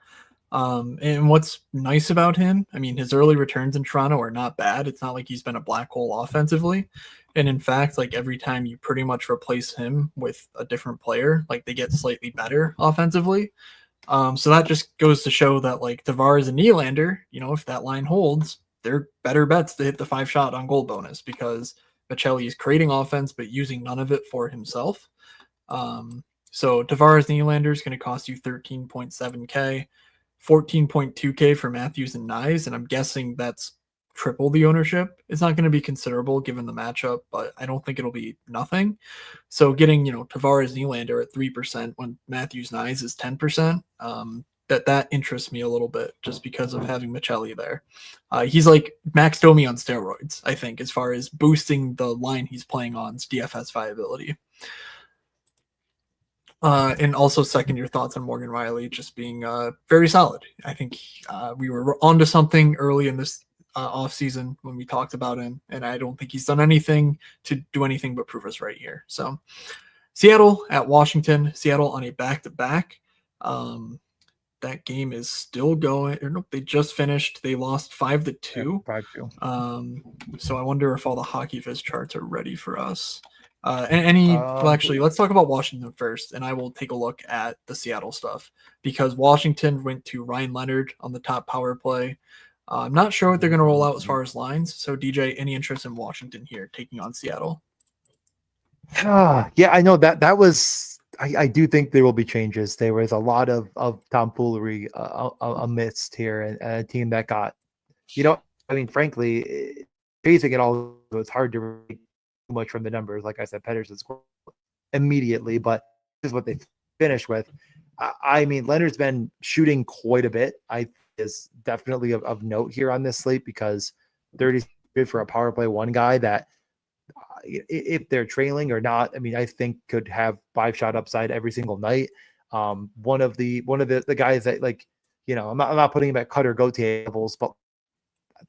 Speaker 1: And what's nice about him, I mean, his early returns in Toronto are not bad. It's not like he's been a black hole offensively. And in fact, like every time you pretty much replace him with a different player, like they get slightly better offensively. So that just goes to show that like Tavares and Nylander, if that line holds, they're better bets to hit the 5-shot on goal bonus because Michelli is creating offense but using none of it for himself. So Tavares Nylander is going to cost you 13.7K, 14.2K for Matthews and Nyes, and I'm guessing that's triple the ownership. It's not going to be considerable given the matchup, but I don't think it'll be nothing. So getting, Tavares Nylander at 3% when Matthews Nyes is 10%, that interests me a little bit just because of having Michelli there. He's like Max Domi on steroids, I think, as far as boosting the line he's playing on's DFS viability. And also second your thoughts on Morgan Riley just being very solid. I think we were onto something early in this off season when we talked about him, and I don't think he's done anything to do anything but prove us right here. So Seattle at Washington, Seattle on a back-to-back. That game is still going. Or nope, they just finished. They lost 5-2.
Speaker 2: Yeah, 5-2.
Speaker 1: So I wonder if all the Hockey Viz charts are ready for us. Well, actually, let's talk about Washington first, and I will take a look at the Seattle stuff because Washington went to Ryan Leonard on the top power play. I'm not sure what they're going to roll out as far as lines. So, DJ, any interest in Washington here taking on Seattle?
Speaker 2: Yeah, I know that was. I do think there will be changes. There was a lot of tomfoolery amidst here, and a team that got, I mean, frankly, basing it all, it's hard to read too much from the numbers. Like I said, Pettersson scored immediately, but this is what they finished with. I mean, Leonard's been shooting quite a bit. I is definitely of note here on this slate because 30 good for a power play one guy that if they're trailing or not, I mean, I think could have 5-shot upside every single night. One of the guys that I'm not putting him at Cutter Gauthier levels, but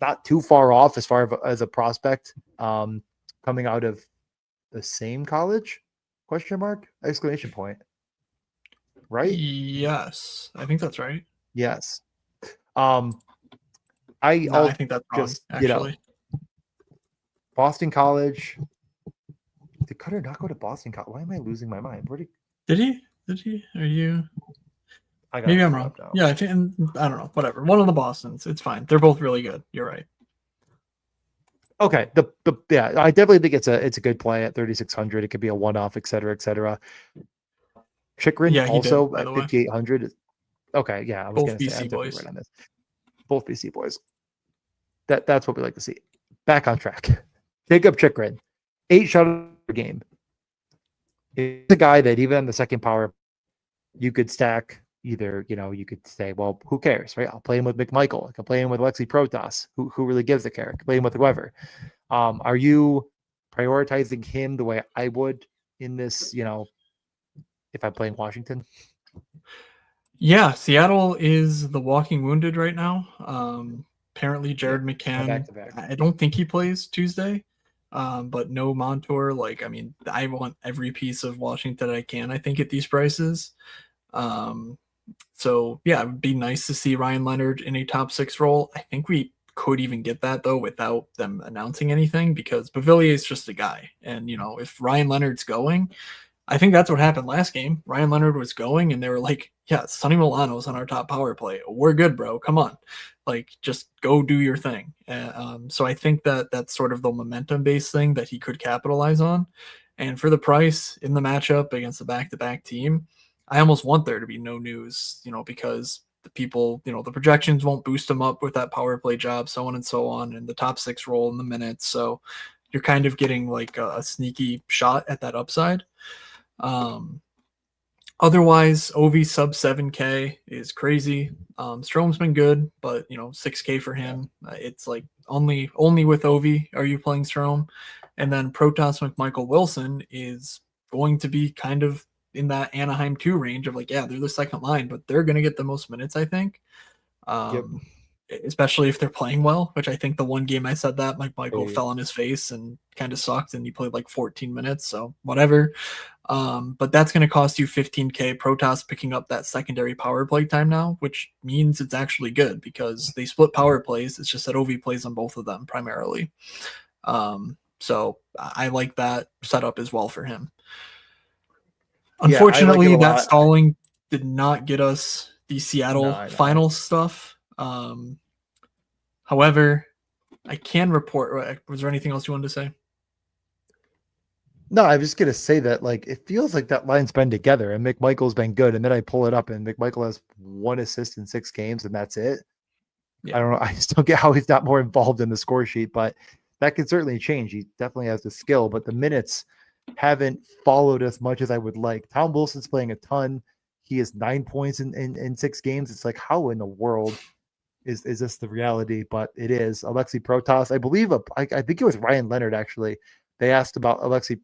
Speaker 2: not too far off as far as a prospect coming out of the same college? ? Exclamation point. right?
Speaker 1: Yes, I think that's right.
Speaker 2: Yes.
Speaker 1: No, I
Speaker 2: I'll
Speaker 1: think that's wrong,
Speaker 2: just,
Speaker 1: actually.
Speaker 2: Boston College. Did Cutter not go to Boston College? Why am I losing my mind? Where
Speaker 1: Did he? Did he? Are you?
Speaker 2: I gotta
Speaker 1: Maybe
Speaker 2: look
Speaker 1: I'm
Speaker 2: it
Speaker 1: wrong.
Speaker 2: up now.
Speaker 1: Yeah, I think I don't know. Whatever. One of the Bostons. It's fine. They're both really good. You're right.
Speaker 2: Okay. Yeah, I definitely think it's a good play at 3,600. It could be a one-off, et cetera, et cetera. Chikrin
Speaker 1: Yeah, he did,
Speaker 2: also
Speaker 1: by
Speaker 2: at
Speaker 1: the way.
Speaker 2: 5,800. Okay, yeah, I was
Speaker 1: Both
Speaker 2: gonna say
Speaker 1: BC
Speaker 2: I'm definitely
Speaker 1: boys.
Speaker 2: right on this. Both BC boys. That's what we like to see. Back on track. Jacob Chikrin, 8 shutout per game. He's a guy that even on the second power, you could stack either, you could say, well, who cares, right? I'll play him with McMichael. I can play him with Alexi Protas. Who really gives a care? I can play him with whoever. Are you prioritizing him the way I would in this, if I'm playing Washington?
Speaker 1: Yeah, Seattle is the walking wounded right now. Apparently, Jared
Speaker 2: Yeah,
Speaker 1: McCann,
Speaker 2: back-to-back.
Speaker 1: I don't think he plays Tuesday, but no Montour. I want every piece of Washington I can, I think, at these prices. So, yeah, it would be nice to see Ryan Leonard in a top 6 role. I think we could even get that, though, without them announcing anything because Beauvillier is just a guy. And, if Ryan Leonard's going, I think that's what happened last game. Ryan Leonard was going, and they were like, "Yeah, Sonny Milano's on our top power play. We're good, bro. Come on, just go do your thing." So I think that that's sort of the momentum-based thing that he could capitalize on. And for the price in the matchup against the back-to-back team, I almost want there to be no news, because the people, the projections won't boost him up with that power play job, so on and so on, and the top 6 role in the minutes. So you're kind of getting like a sneaky shot at that upside. Otherwise, Ovi sub 7K is crazy. Strome's been good, but 6K for him. It's like only with Ovi are you playing Strome, and then Protas McMichael Wilson is going to be kind of in that Anaheim 2 range of like, yeah, they're the second line, but they're going to get the most minutes, I think.
Speaker 2: Yep.
Speaker 1: Especially if they're playing well, which I think the one game I said that Mike Michael
Speaker 2: Hey.
Speaker 1: fell on his face and kind of sucked, and he played like 14 minutes, so whatever. But that's going to cost you 15K. Protas picking up that secondary power play time now, which means it's actually good because they split power plays. It's just that OV plays on both of them primarily. So I like that setup as well for him. Unfortunately, that stalling did not get us the Seattle final stuff. However, I can report. Was there anything else you wanted to say?
Speaker 2: No, I'm just gonna say that it feels like that line's been together and McMichael's been good, and then I pull it up and McMichael has 1 assist in 6 games and that's it. Yeah. I don't know. I just don't get how he's not more involved in the score sheet, but that can certainly change. He definitely has the skill, but the minutes haven't followed as much as I would like. Tom Wilson's playing a ton. He has 9 points in 6 games. It's like, how in the world is this the reality? But it is. Alexi Protas, I believe, I think it was Ryan Leonard actually. They asked about Alexi,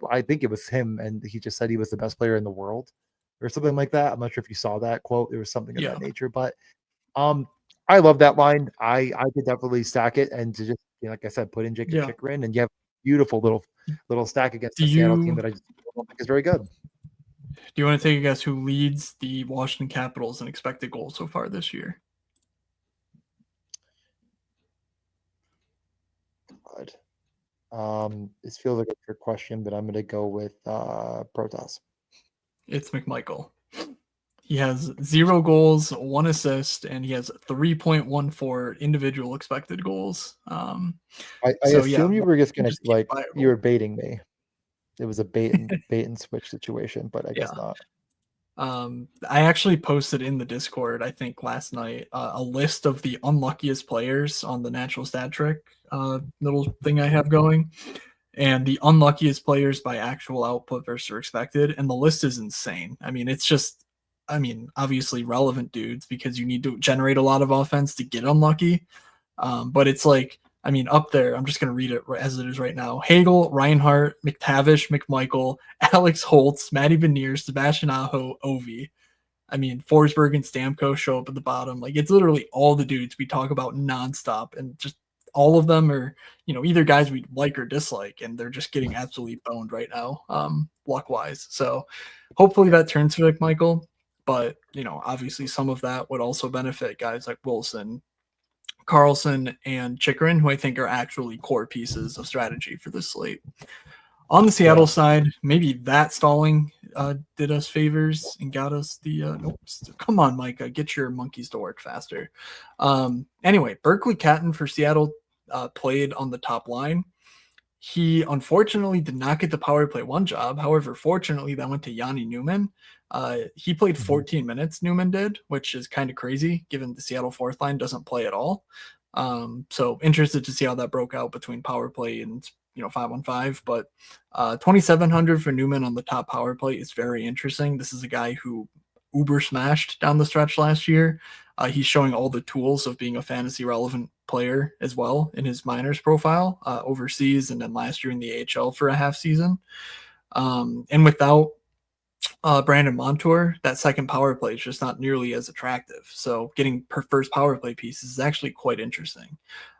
Speaker 2: I think it was him, and he just said he was the best player in the world or something like that. I'm not sure if you saw that quote. It was something of that nature, but I love that line. I could definitely stack it and to just, like I said, put in Jacob Chikrin, and you have a beautiful little stack against the Seattle team that I just don't think is very good.
Speaker 1: Do you want to take a guess who leads the Washington Capitals in expected goals so far this year?
Speaker 2: God. This feels like a trick question, but I'm going to go with Protas.
Speaker 1: It's McMichael. He has 0 goals, 1 assist, and he has 3.14 individual expected goals.
Speaker 2: I assume you were just going to you were baiting me. It was a bait and switch situation, but I guess not.
Speaker 1: I actually posted in the Discord, I think last night, a list of the unluckiest players on the natural stat trick little thing I have going, and the unluckiest players by actual output versus expected, and the list is insane. I mean, it's just, obviously relevant dudes because you need to generate a lot of offense to get unlucky, but it's like, up there, I'm just going to read it as it is right now. Hagel, Reinhart, McTavish, McMichael, Alex Holtz, Matty Beniers, Sebastian Aho, Ovi. Forsberg and Stamkos show up at the bottom. It's literally all the dudes we talk about nonstop, and just all of them are, either guys we like or dislike, and they're just getting absolutely boned right now, luck-wise. So hopefully that turns to McMichael. But, obviously some of that would also benefit guys like Wilson, Carlson, and Chikrin, who I think are actually core pieces of strategy for this slate. On the Seattle side, maybe that stalling did us favors and got us the nope. Come on, Micah, get your monkeys to work faster. Anyway, Berkeley Catton for Seattle played on the top line. He unfortunately did not get the power play one job. However, fortunately, that went to Yanni Newman. He played 14 minutes, Newman did, which is kind of crazy given the Seattle fourth line doesn't play at all. So interested to see how that broke out between power play and 5-on-5, but 2,700 for Newman on the top power play is very interesting. This is a guy who uber smashed down the stretch last year. He's showing all the tools of being a fantasy relevant player as well in his minors profile overseas, and then last year in the AHL for a half season. And without Brandon Montour, that second power play is just not nearly as attractive. So getting per first power play piece is actually quite interesting.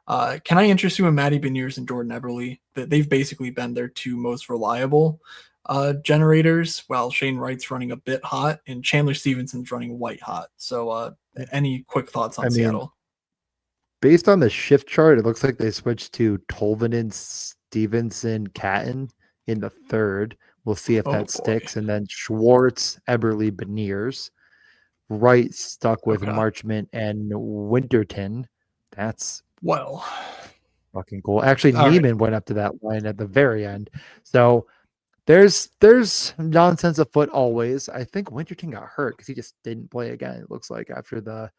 Speaker 1: Can I interest you in Matty Beniers and Jordan Eberle? They've basically been their two most reliable generators, while Shane Wright's running a bit hot and Chandler Stevenson's running white hot. So any quick thoughts on Seattle?
Speaker 2: Based on the shift chart, it looks like they switched to Tolvanen, Stevenson, Catton in the third. We'll see if that sticks. And then Schwartz, Eberle, Beniers. Wright stuck with Marchment and Winterton. That's fucking cool. Actually, Neiman went up to that line at the very end. So there's nonsense afoot always. I think Winterton got hurt because he just didn't play again, it looks like, after the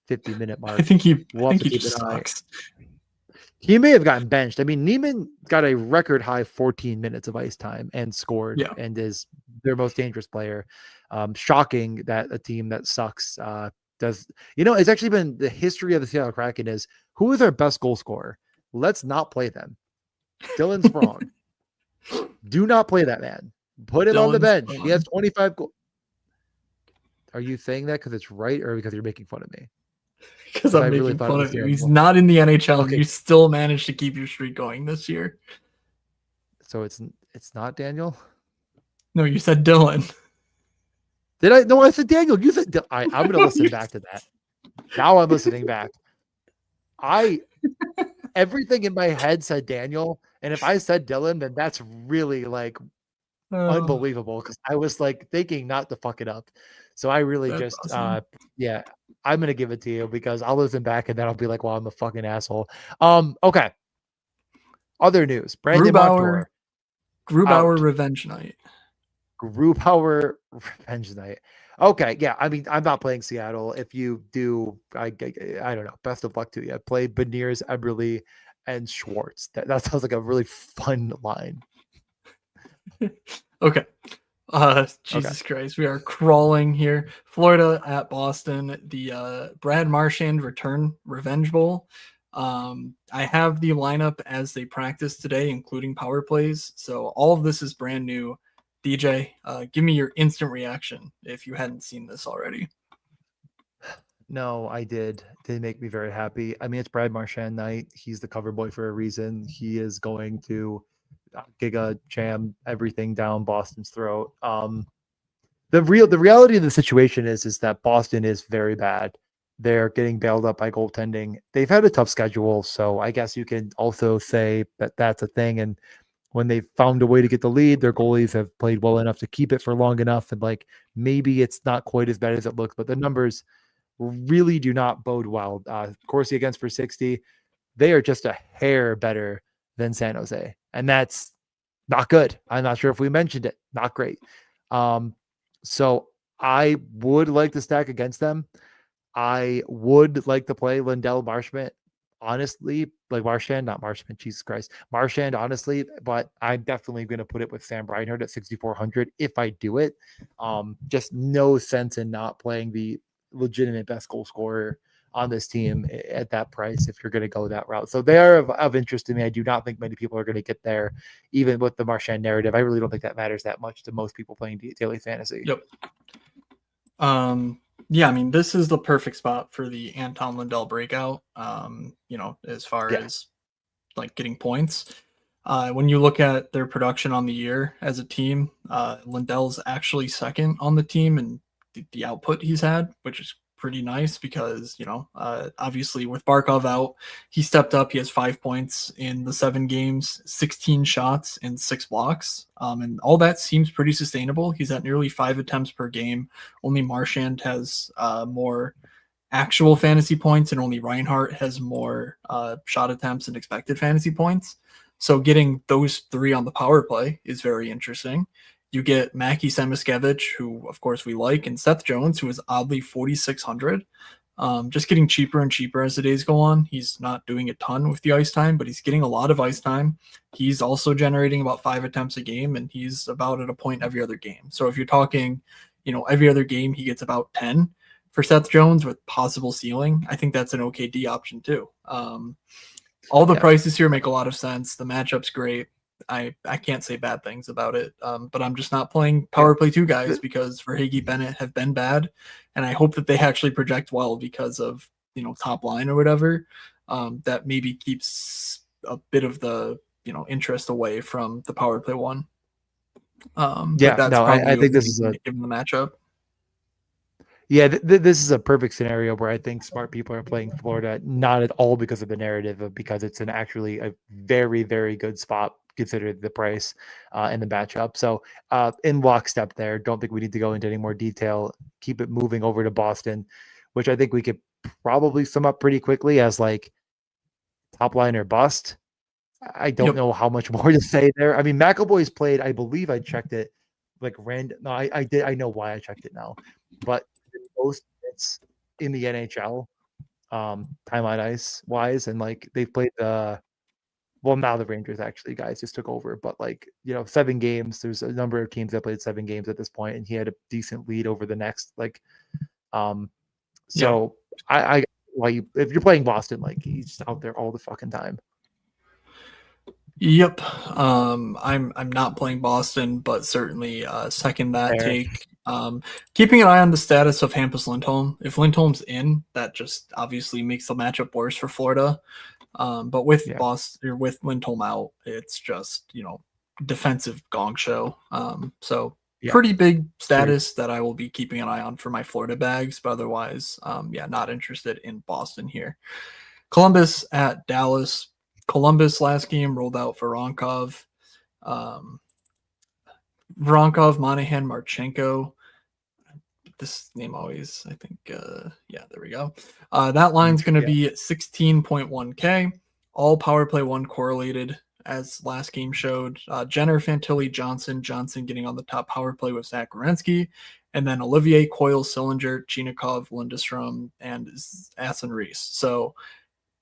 Speaker 2: 50-minute mark.
Speaker 1: I think he just sucks.
Speaker 2: He may have gotten benched. I mean, Neiman got a record high 14 minutes of ice time and scored and is their most dangerous player. Shocking that a team that sucks does. It's actually been the history of the Seattle Kraken is, who is our best goal scorer? Let's not play them. Dylan Sprong. Do not play that man. Put him on the bench. He has 25 goals. Are you saying that because it's right or because you're making fun of me?
Speaker 1: Because I'm making fun of you. He's not in the NHL. Okay. You still managed to keep your streak going this year.
Speaker 2: So it's not Daniel?
Speaker 1: No, you said Dylan.
Speaker 2: Did I? No, I said Daniel. You said I'm going to listen back to that. Now I'm listening back. Everything in my head said Daniel. And if I said Dylan, then that's really unbelievable, because I was thinking not to fuck it up. So I really awesome. I'm going to give it to you because I'll listen back and then I'll be like, well, I'm a fucking asshole. Okay. Other news. Brandon Montour.
Speaker 1: Grubauer revenge night.
Speaker 2: Grubauer revenge night. Okay. Yeah. I mean, I'm not playing Seattle. If you do, I don't know. Best of luck to you. Play Beniers, Eberle, and Schwartz. That sounds like a really fun line.
Speaker 1: Okay. Jesus Christ, we are crawling here. Florida at Boston, the Brad Marchand return revenge bowl. I have the lineup as they practice today, including power plays. So all of this is brand new. DJ, give me your instant reaction if you hadn't seen this already.
Speaker 2: No, I did. Did make me very happy. I mean, it's Brad Marchand night. He's the cover boy for a reason. He is going to giga jam everything down Boston's throat. The reality of the situation is that Boston is very bad. They're getting bailed up by goaltending. They've had a tough schedule, so I guess you could also say that that's a thing. And when they found a way to get the lead, their goalies have played well enough to keep it for long enough. And maybe it's not quite as bad as it looks, but the numbers really do not bode well. Corsi against for 60. They are just a hair better than San Jose. And that's not good. I'm not sure if we mentioned it. Not great. So I would like to stack against them. I would like to play Lindell Marchment, honestly, Marchand, not Marchment, Jesus Christ. Marchand, honestly, but I'm definitely going to put it with Sam Reinhart at 6,400 if I do it. Just no sense in not playing the legitimate best goal scorer on this team at that price if you're going to go that route. So they are of interest to me. I do not think many people are going to get there, even with the Marchand narrative. I really don't think that matters that much to most people playing daily fantasy.
Speaker 1: Yep. Yeah, I mean, this is the perfect spot for the Anton Lindell breakout, as far as getting points. When you look at their production on the year as a team, Lindell's actually second on the team in the output he's had, which is pretty nice because, obviously with Barkov out, he stepped up. He has 5 points in the 7 games, 16 shots and 6 blocks. And all that seems pretty sustainable. He's at nearly 5 attempts per game. Only Marchand has more actual fantasy points, and only Reinhardt has more shot attempts and expected fantasy points. So getting those 3 on the power play is very interesting. You get Mackie Semiskevich, who of course we like, and Seth Jones, who is oddly 4,600. Just getting cheaper and cheaper as the days go on. He's not doing a ton with the ice time, but he's getting a lot of ice time. He's also generating about 5 attempts a game, and he's about at a point every other game. So if you're talking, every other game he gets about 10 for Seth Jones with possible ceiling, I think that's an OKD option too. All the prices here make a lot of sense. The matchup's great. I can't say bad things about it, but I'm just not playing power play 2 guys because Verhaeghe Bennett have been bad, and I hope that they actually project well because of top line or whatever. That maybe keeps a bit of the interest away from the power play 1.
Speaker 2: I think this is
Speaker 1: given the matchup.
Speaker 2: Yeah, this is a perfect scenario where I think smart people are playing Florida, not at all because of the narrative, but because it's actually a very, very good spot considered the price and the matchup. So in lockstep there, don't think we need to go into any more detail. Keep it moving over to Boston, which I think we could probably sum up pretty quickly as like top line or bust. I don't know how much more to say there. I mean, McAvoy's played, I believe I checked it like random. No, I did. I know why I checked it now, but most hits in the NHL, timeline ice wise, and like they've played now the Rangers actually guys just took over, but 7 games. There's a number of teams that played 7 games at this point, and he had a decent lead over the next So I if you're playing Boston, he's out there all the fucking time.
Speaker 1: Yep. I'm not playing Boston, but certainly second that take. Keeping an eye on the status of Hampus Lindholm. If Lindholm's in, that just obviously makes the matchup worse for Florida. But with Boston or with Lindholm out, it's just defensive gong show. Pretty big status that I will be keeping an eye on for my Florida bags. But otherwise, not interested in Boston here. Columbus at Dallas. Columbus last game rolled out Voronkov, Monahan, Marchenko. This name always, I think, there we go. That line's going to be at 16.1K. All power play 1 correlated, as last game showed. Jenner, Fantilli, Johnson getting on the top power play with Zach Werenski, and then Olivier, Coyle, Sillinger, Chinikov, Lindstrom, and Aston Reese. So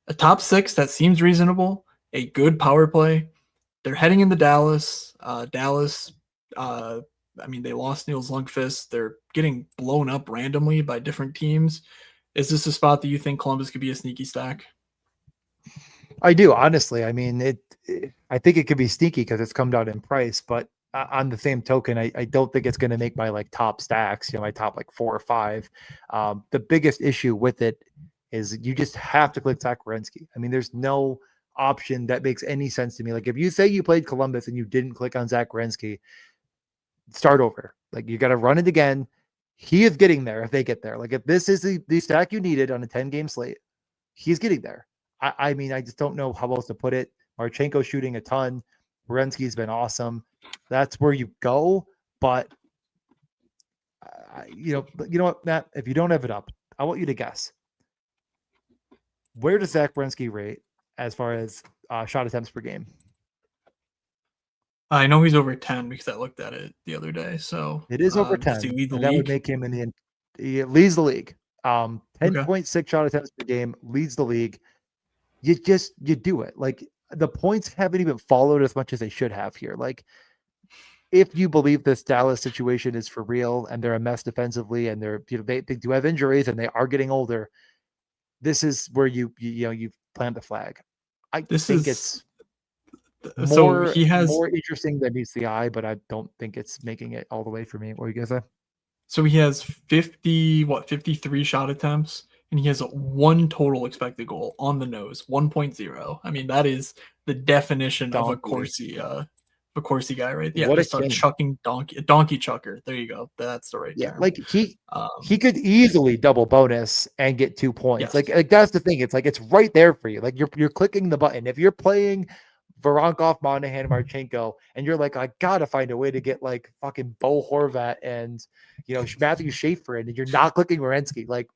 Speaker 1: a top 6 that seems reasonable, a good power play. They're heading into Dallas. They lost Niels Lundqvist. They're getting blown up randomly by different teams. Is this a spot that you think Columbus could be a sneaky stack?
Speaker 2: I do, honestly. I mean, I think it could be sneaky because it's come down in price, but on the same token, I don't think it's going to make my top stacks, my top 4 or 5. The biggest issue with it is you just have to click Zach Werenski. I mean, there's no option that makes any sense to me. If you say you played Columbus and you didn't click on Zach Werenski, start over. You got to run it again. He is getting there if they get there. If this is the stack you needed on a 10-game slate, he's getting there. I mean, I just don't know how else to put it. Marchenko shooting a ton. Werenski's been awesome. That's where you go. But you know what, Matt? If you don't have it up, I want you to guess. Where does Zach Werenski rate as far as shot attempts per game?
Speaker 1: I know he's over 10 because I looked at it the other day. So
Speaker 2: it is over 10. That would make him he leads the league. 10.6 shot attempts per game, leads the league. You do it. The points haven't even followed as much as they should have here. If you believe this Dallas situation is for real and they're a mess defensively and they do have injuries and they are getting older, this is where you plant the flag. It's more interesting than meets the eye, but I don't think it's making it all the way for me. What are you gonna say?
Speaker 1: So he has 53 shot attempts, and he has 1 total expected goal on the nose, 1.0. I mean, that is the definition of a Corsi the Corsi guy, right? Yeah,
Speaker 2: What a
Speaker 1: just a
Speaker 2: king.
Speaker 1: chucking donkey chucker. There you go. That's the right
Speaker 2: Yeah,
Speaker 1: term.
Speaker 2: like he could easily double bonus and get 2 points.
Speaker 1: Yes.
Speaker 2: Like that's the thing. It's like it's right there for you. Like you're clicking the button. If you're playing Voronkov, Monahan, Marchenko, and you're like, I gotta find a way to get like fucking Bo Horvat and Matthew Schaefer in, and you're not clicking Werenski. Like,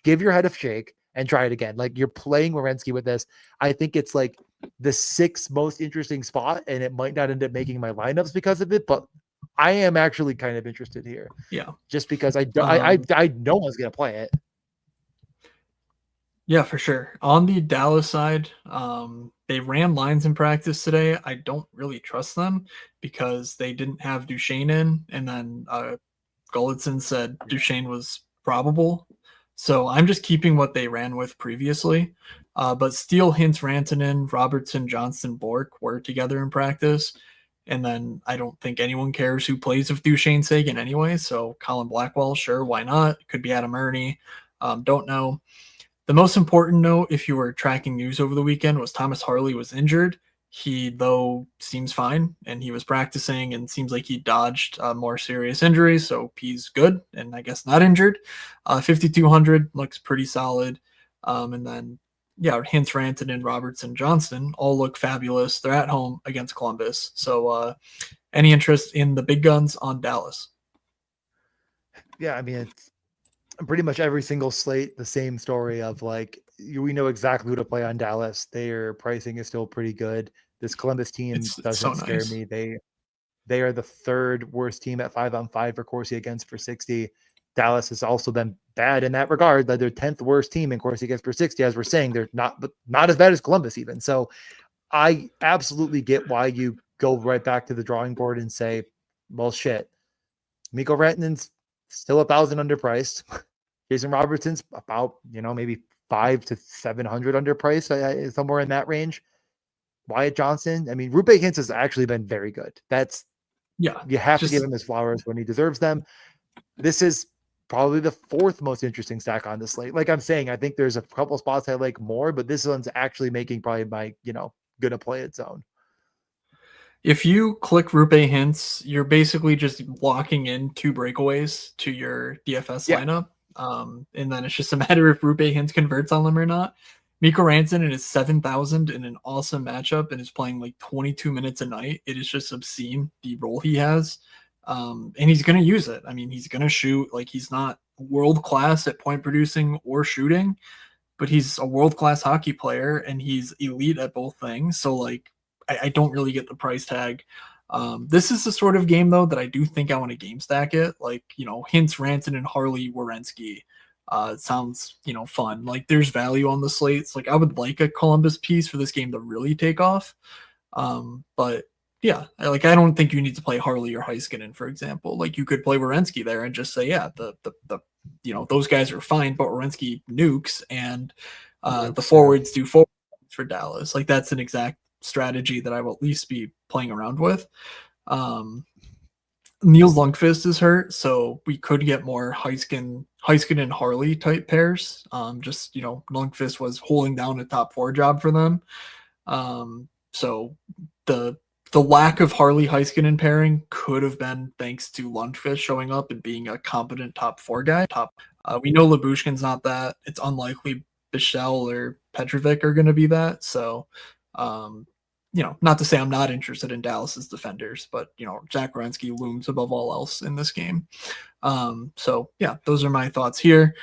Speaker 2: give your head a shake and try it again. Like you're playing Werenski with this. I think it's like the 6th most interesting spot, and it might not end up making my lineups because of it, but I am actually kind of interested here.
Speaker 1: Yeah.
Speaker 2: Just because I no one's gonna play it.
Speaker 1: Yeah, for sure. On the Dallas side, they ran lines in practice today. I don't really trust them because they didn't have Duchesne in, and then Gulletson said Duchesne was probable. So I'm just keeping what they ran with previously. But Steele, Hintz, Rantanen, Robertson, Johnston, Bork were together in practice. And then I don't think anyone cares who plays with Duchesne Sagan anyway. So Colin Blackwell, sure, why not? Could be Adam Ernie. Don't know. The most important note, if you were tracking news over the weekend, was Thomas Harley was injured. He, though, seems fine, and he was practicing and seems like he dodged more serious injuries, so he's good and I guess not injured. 5,200 looks pretty solid. And then, yeah, Hintz, Rantanen, Robertson, Johnston all look fabulous. They're at home against Columbus. So any interest in the big guns on Dallas?
Speaker 2: Yeah, I mean, it's pretty much every single slate, the same story of like, we know exactly who to play on Dallas. Their pricing is still pretty good. This Columbus team doesn't scare me. They are the 3rd worst team at 5-on-5 for Corsi against for 60. Dallas has also been bad in that regard. That they're 10th worst team in Corsi against per 60. As we're saying, they're not as bad as Columbus even. So I absolutely get why you go right back to the drawing board and say, well, shit, Mikko Rantanen's still 1,000 underpriced. Jason Robertson's about, maybe 500 to 700 underpriced, somewhere in that range. Wyatt Johnson, I mean, Rupe Hintz has actually been very good. You have to give him his flowers when he deserves them. This is probably the 4th most interesting stack on the slate. Like I'm saying, I think there's a couple spots I like more, but this one's actually making probably my, gonna play it zone.
Speaker 1: If you click Rupe Hintz, you're basically just locking in 2 breakaways to your DFS lineup. And then it's just a matter if Rupe Hintz converts on them or not. Mikko Rantanen is 7,000 in an awesome matchup and is playing like 22 minutes a night. It is just obscene the role he has. And he's going to use it. I mean, he's going to shoot. Like, he's not world class at point producing or shooting, but he's a world class hockey player and he's elite at both things. So, like, I don't really get the price tag. This is the sort of game, though, that I do think I want to game stack it. Like, Hintz, Rantanen, Harley, Werenski. It sounds, fun. Like, there's value on the slates. Like, I would like a Columbus piece for this game to really take off. But yeah, I don't think you need to play Harley or Heiskanen, for example. Like, you could play Werenski there and just say, yeah, the those guys are fine, but Werenski nukes and the forwards do forward for Dallas. Like, that's an exact strategy that I will at least be playing around with. Niels Lundqvist is hurt, so we could get more Heiskanen and Harley type pairs. Lundqvist was holding down a top 4 job for them. So the lack of Harley Heiskanen pairing could have been thanks to Lundqvist showing up and being a competent top 4 guy. We know Lyubushkin's not that. It's unlikely Bichelle or Petrovic are going to be that. So, not to say I'm not interested in Dallas's defenders, but Zach Werenski looms above all else in this game. So yeah, those are my thoughts here.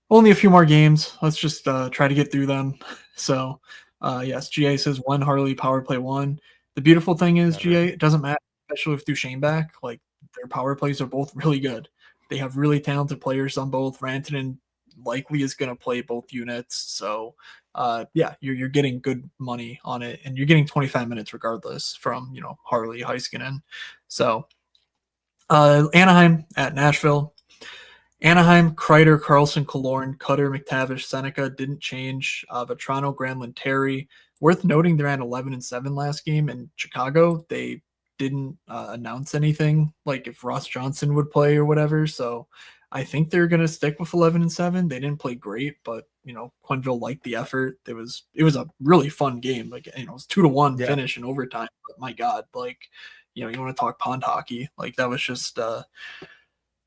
Speaker 1: Only a few more games. Let's just try to get through them. So yes, GA says 1 Harley power play 1. The beautiful thing is GA, it doesn't matter, especially with Duchesne back. Like, their power plays are both really good. They have really talented players on both. Rantanen likely is going to play both units. So yeah, you're getting good money on it, and you're getting 25 minutes regardless from, Harley, Heiskanen. So Anaheim at Nashville. Anaheim, Kreider, Carlson, Killorn, Cutter, McTavish, Seneca didn't change. Vetrano, Granlund, Terry. Worth noting, they're at 11-7 last game. In Chicago, they didn't announce anything, like if Ross Johnson would play or whatever. So I think they're going to stick with 11-7. They didn't play great, but Quenneville liked the effort. It was a really fun game. Like, it was 2-1
Speaker 2: Yeah.
Speaker 1: finish in overtime. But my God, like, you want to talk pond hockey. Like, that was just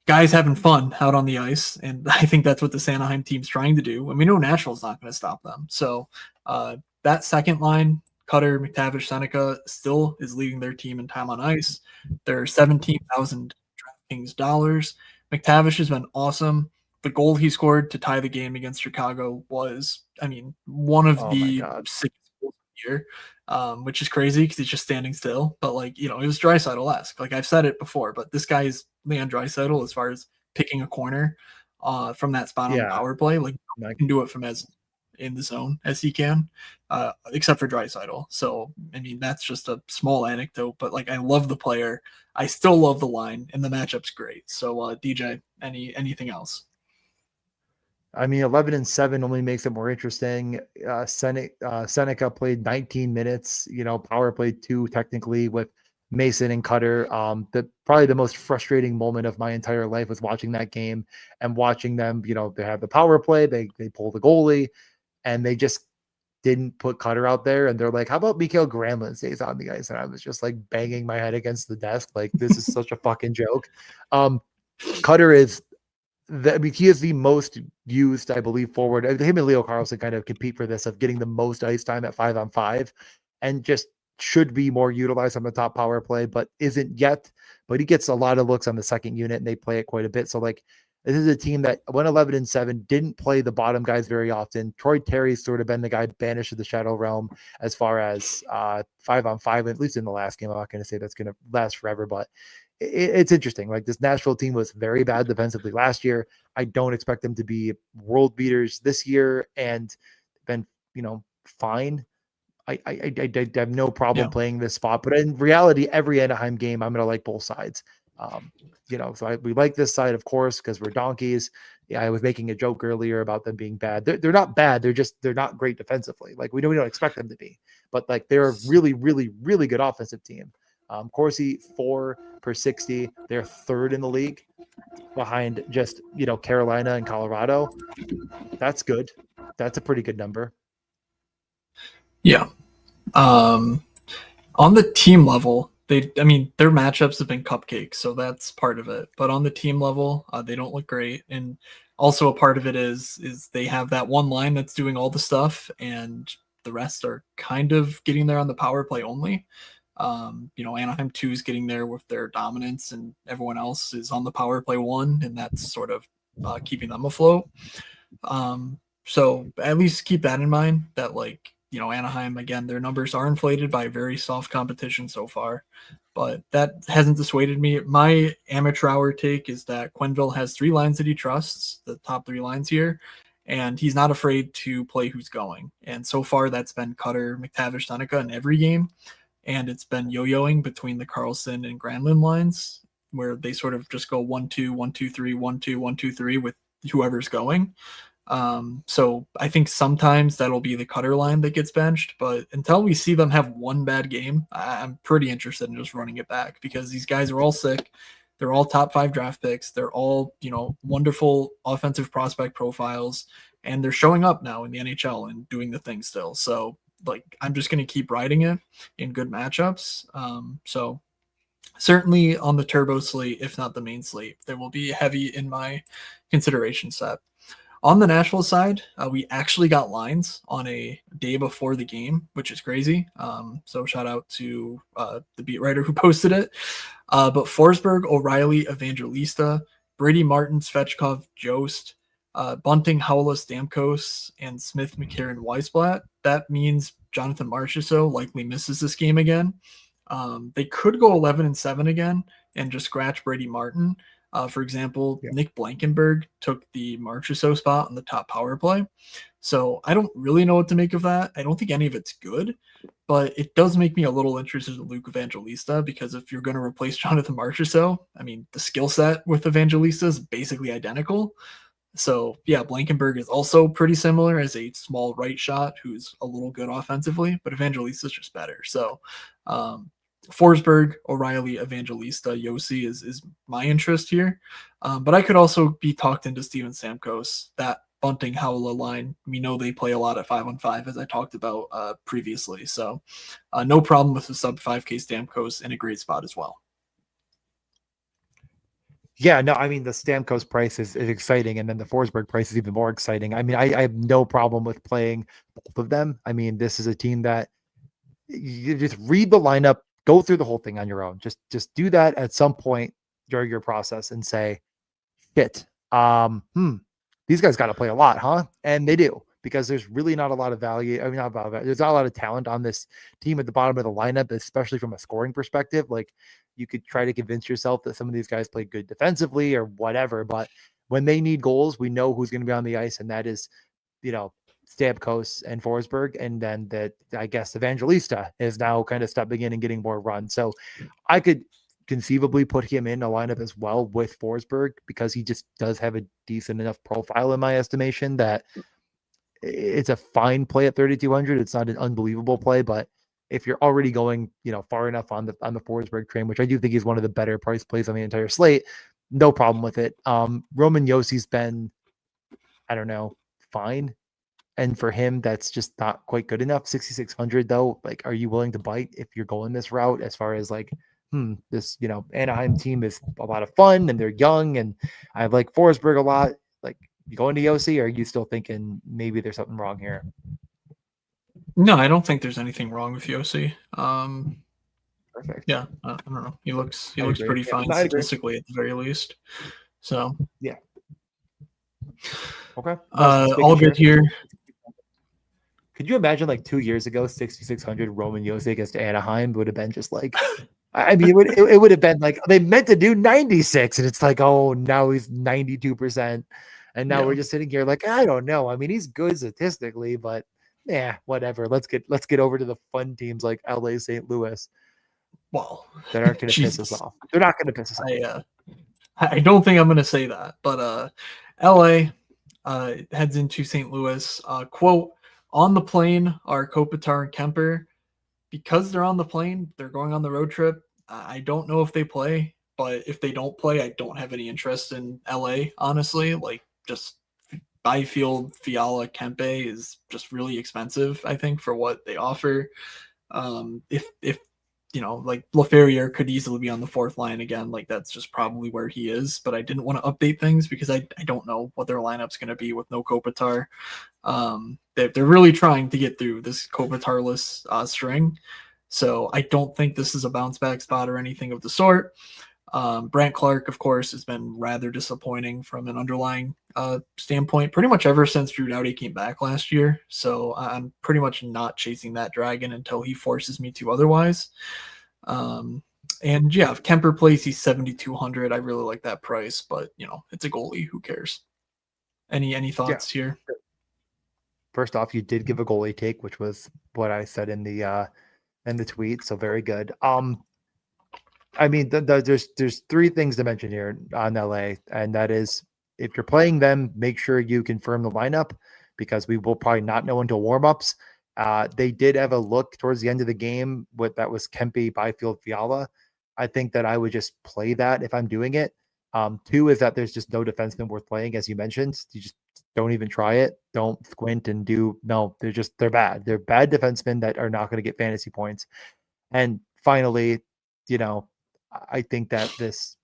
Speaker 1: guys having fun out on the ice. And I think that's what the Anaheim team's trying to do. And we know Nashville's not going to stop them. So that second line, Cutter, McTavish, Seneca, still is leading their team in time on ice. They're $17,000 DraftKings dollars. McTavish has been awesome. The goal he scored to tie the game against Chicago was, one of the sickest goals of the year, which is crazy because he's just standing still. But, it was Draisaitl-esque. Like, I've said it before, but this guy is Leon Draisaitl as far as picking a corner from that spot on the power play. Like, he can do it from as in the zone as he can, except for Draisaitl. So, that's just a small anecdote, but I love the player. I still love the line, and the matchup's great. So, DJ, anything else?
Speaker 2: 11-7 only makes it more interesting. Seneca played 19 minutes, power played 2 technically with Mason and Cutter. Probably the most frustrating moment of my entire life was watching that game and watching them, they have the power play, they pull the goalie, and they just didn't put Cutter out there. And they're like, how about Mikael Granlund stays on the ice? And I was just like banging my head against the desk. Like, this is such a fucking joke. Cutter is he is the most used, I believe, forward. Him and Leo Carlson kind of compete for this of getting the most ice time at 5-on-5 and just should be more utilized on the top power play, but isn't yet. But he gets a lot of looks on the second unit and they play it quite a bit. So this is a team that went 11-7, didn't play the bottom guys very often. Troy Terry's sort of been the guy banished to the shadow realm as far as 5-on-5, at least in the last game. I'm not going to say that's going to last forever, but it's interesting. Like, this Nashville team was very bad defensively last year. I don't expect them to be world beaters this year, and been, fine. I have no problem playing this spot, but in reality, every Anaheim game, I'm going to like both sides. So we like this side, of course, because we're donkeys. Yeah, I was making a joke earlier about them being bad. They're not bad. They're not great defensively. Like, we don't expect them to be, but they're a really, really, really good offensive team. Corsi 4 per 60. They're third in the league behind just, Carolina and Colorado. That's good. That's a pretty good number.
Speaker 1: Yeah. On the team level, their matchups have been cupcakes, so that's part of it. But on the team level, they don't look great. And also a part of it is they have that one line that's doing all the stuff, and the rest are kind of getting there on the power play only. Anaheim 2 is getting there with their dominance, and everyone else is on the power play 1, and that's sort of keeping them afloat. So at least keep that in mind, that Anaheim, again, their numbers are inflated by very soft competition so far, but that hasn't dissuaded me. My amateur hour take is that Quenneville has 3 lines that he trusts, the top 3 lines here, and he's not afraid to play who's going. And so far, that's been Cutter, McTavish, Seneca in every game, and it's been yo-yoing between the Carlson and Granlund lines, where they sort of just go 1-2, 1-2-3, 1-2, 1-2-3 with whoever's going. So I think sometimes that'll be the Cutter line that gets benched, but until we see them have one bad game, I'm pretty interested in just running it back, because these guys are all sick. They're all top 5 draft picks. They're all, wonderful offensive prospect profiles, and they're showing up now in the NHL and doing the thing still. So I'm just going to keep riding it in good matchups. So certainly on the turbo slate, if not the main slate, there will be heavy in my consideration set. On the Nashville side, we actually got lines on a day before the game, which is crazy. So shout out to the beat writer who posted it. But Forsberg, O'Reilly, Evangelista, Brady Martin, Svechkov, Jost, Bunting, Howla, Stamkos, and Smith, McCarron, Weisblatt. That means Jonathan Marchessault likely misses this game again. They could go 11-7 again and just scratch Brady Martin. For example, Nick Blankenberg took the Marchessault spot on the top power play. So I don't really know what to make of that. I don't think any of it's good, but it does make me a little interested in Luke Evangelista, because if you're going to replace Jonathan Marchessault, the skill set with Evangelista is basically identical. So yeah, Blankenberg is also pretty similar as a small right shot who's a little good offensively, but Evangelista is just better. So Forsberg, O'Reilly, Evangelista, Yossi is my interest here. But I could also be talked into Steven Stamkos. That Bunting Howla line, we know they play a lot at 5-on-5, as I talked about previously. So no problem with the sub 5K Stamkos in a great spot as well.
Speaker 2: Yeah, no, I mean, the Stamkos price is exciting, and then the Forsberg price is even more exciting. I mean, I have no problem with playing both of them. I mean, this is a team that you just read the lineup, go through the whole thing on your own. Just do that at some point during your process and say, shit, these guys got to play a lot, huh? And they do, because there's really not a lot of value. I mean, not about that. There's not a lot of talent on this team at the bottom of the lineup, especially from a scoring perspective. Like, you could try to convince yourself that some of these guys play good defensively or whatever, but when they need goals, we know who's going to be on the ice, and that is, Stamkos and Forsberg, and then that, I guess, Evangelista is now kind of stepping in and getting more run. So I could conceivably put him in a lineup as well with Forsberg, because he just does have a decent enough profile in my estimation that it's a fine play at 3,200. It's not an unbelievable play, but if you're already going, far enough on the Forsberg train, which I do think is one of the better price plays on the entire slate, no problem with it. Roman Yossi's been, I don't know, fine. And for him, that's just not quite good enough. 6,600 though. Like, are you willing to bite if you're going this route? As far as like, this, Anaheim team is a lot of fun and they're young, and I like Forsberg a lot. Like, you going to Yossi, or are you still thinking maybe there's something wrong here?
Speaker 1: No, I don't think there's anything wrong with Yossi.
Speaker 2: Perfect.
Speaker 1: Yeah, I don't know. He looks pretty fine statistically at the very least. So
Speaker 2: yeah. Okay.
Speaker 1: All good here.
Speaker 2: Could you imagine, like, 2 years ago, 6,600 Roman Yossi against Anaheim would have been just like, I mean, it would have been like they meant to do 96, and it's like, oh, now he's 92%, and now we're just sitting here like, I don't know. I mean, he's good statistically, but yeah, whatever. Let's get over to the fun teams like LA, St. Louis.
Speaker 1: Well,
Speaker 2: that aren't going to piss us off. They're not going to piss us off.
Speaker 1: I don't think I'm going to say that, but LA heads into St. Louis. Quote, on the plane are Kopitar and Kemper. Because they're on the plane, they're going on the road trip. I don't know if they play, but if they don't play, I don't have any interest in LA, honestly. Like, just Byfield, Fiala, Kempe is just really expensive, I think, for what they offer. If like Laferriere could easily be on the fourth line again, like that's just probably where he is. But I didn't want to update things because I don't know what their lineup's going to be with no Kopitar. They're really trying to get through this Kopitar-less string. So I don't think this is a bounce back spot or anything of the sort. Brant Clark, of course, has been rather disappointing from an underlying standpoint pretty much ever since Drew Doughty came back last year. So I'm pretty much not chasing that dragon until he forces me to otherwise. And yeah, if Kemper plays, he's 7,200. I really like that price, but it's a goalie. Who cares? Any thoughts here?
Speaker 2: First off, you did give a goalie take, which was what I said in the tweet. So very good. I mean, there's three things to mention here on LA, and that is, if you're playing them, make sure you confirm the lineup, because we will probably not know until warmups. They did have a look towards the end of the game that was Kempe, Byfield, Fiala. I think that I would just play that if I'm doing it. Two is that there's just no defenseman worth playing, as you mentioned. You just don't even try it. Don't squint and they're bad. They're bad defensemen that are not going to get fantasy points. And finally, I think that this,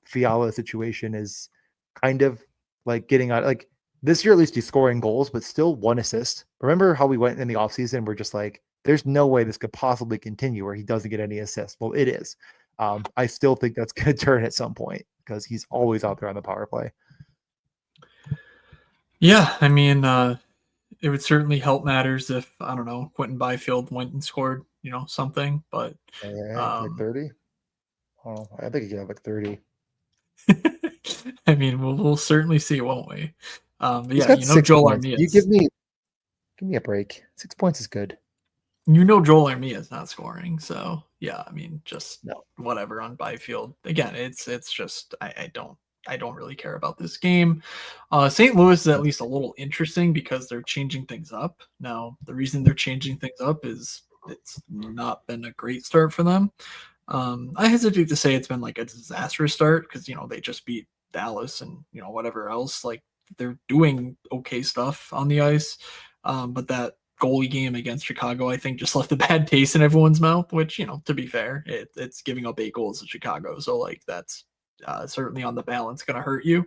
Speaker 2: Fiala situation is kind of like getting out. Like, this year, at least he's scoring goals, but still 1 assist. Remember how we went in the offseason? We're just like, there's no way this could possibly continue where he doesn't get any assists. Well, it is. I still think that's going to turn at some point, because he's always out there on the power play.
Speaker 1: Yeah, I mean, it would certainly help matters if, I don't know, Quentin Byfield went and scored, something, but
Speaker 2: like 30. Oh, I think he can have like 30.
Speaker 1: I mean, we'll certainly see, won't we? But
Speaker 2: He's
Speaker 1: yeah,
Speaker 2: got
Speaker 1: Joel
Speaker 2: points.
Speaker 1: Armia.
Speaker 2: You give me a break. 6 points is good.
Speaker 1: Joel Armia is not scoring, so yeah, I mean, just
Speaker 2: no.
Speaker 1: Whatever on Byfield. Again, it's just I don't really care about this game. St. Louis is at least a little interesting because they're changing things up. Now, the reason they're changing things up is it's not been a great start for them. I hesitate to say it's been like a disastrous start because, they just beat Dallas and, whatever else. Like, they're doing okay stuff on the ice. But that goalie game against Chicago, I think, just left a bad taste in everyone's mouth, which, to be fair, it's giving up 8 goals to Chicago. So, like, that's certainly on the balance going to hurt you.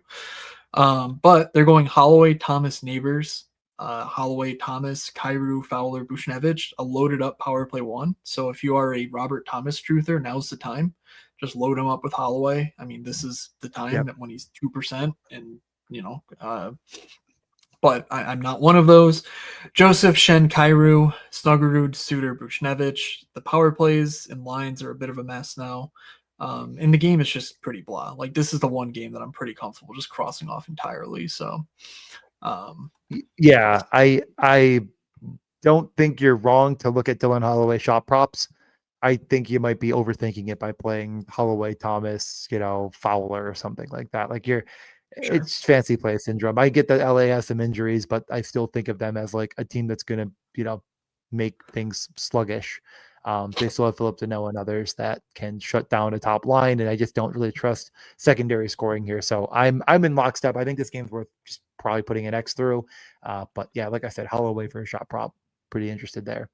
Speaker 1: But they're going Holloway, Thomas, Neighbors, Holloway, Thomas, Kyrou, Fowler, Buchnevich, a loaded up power play 1. So if you are a Robert Thomas truther, now's the time. Just load him up with Holloway. I mean, this is the time that when he's 2% and, but I'm not one of those. Joseph, Shen, Kyrou, Snuggerud, Suter, Buchnevich. The power plays and lines are a bit of a mess now. And the game is just pretty blah. Like, this is the one game that I'm pretty comfortable just crossing off entirely. So,
Speaker 2: yeah, I don't think you're wrong to look at Dylan Holloway shot props. I think you might be overthinking it by playing Holloway, Thomas, Fowler or something like that. Like it's fancy play syndrome. I get that LA has some injuries, but I still think of them as like a team that's going to, make things sluggish. They still have Philip Deneau and others that can shut down a top line, and I just don't really trust secondary scoring here. So I'm in lockstep. I think this game's worth just probably putting an X through. But yeah, like I said, Holloway for a shot prop. Pretty interested there.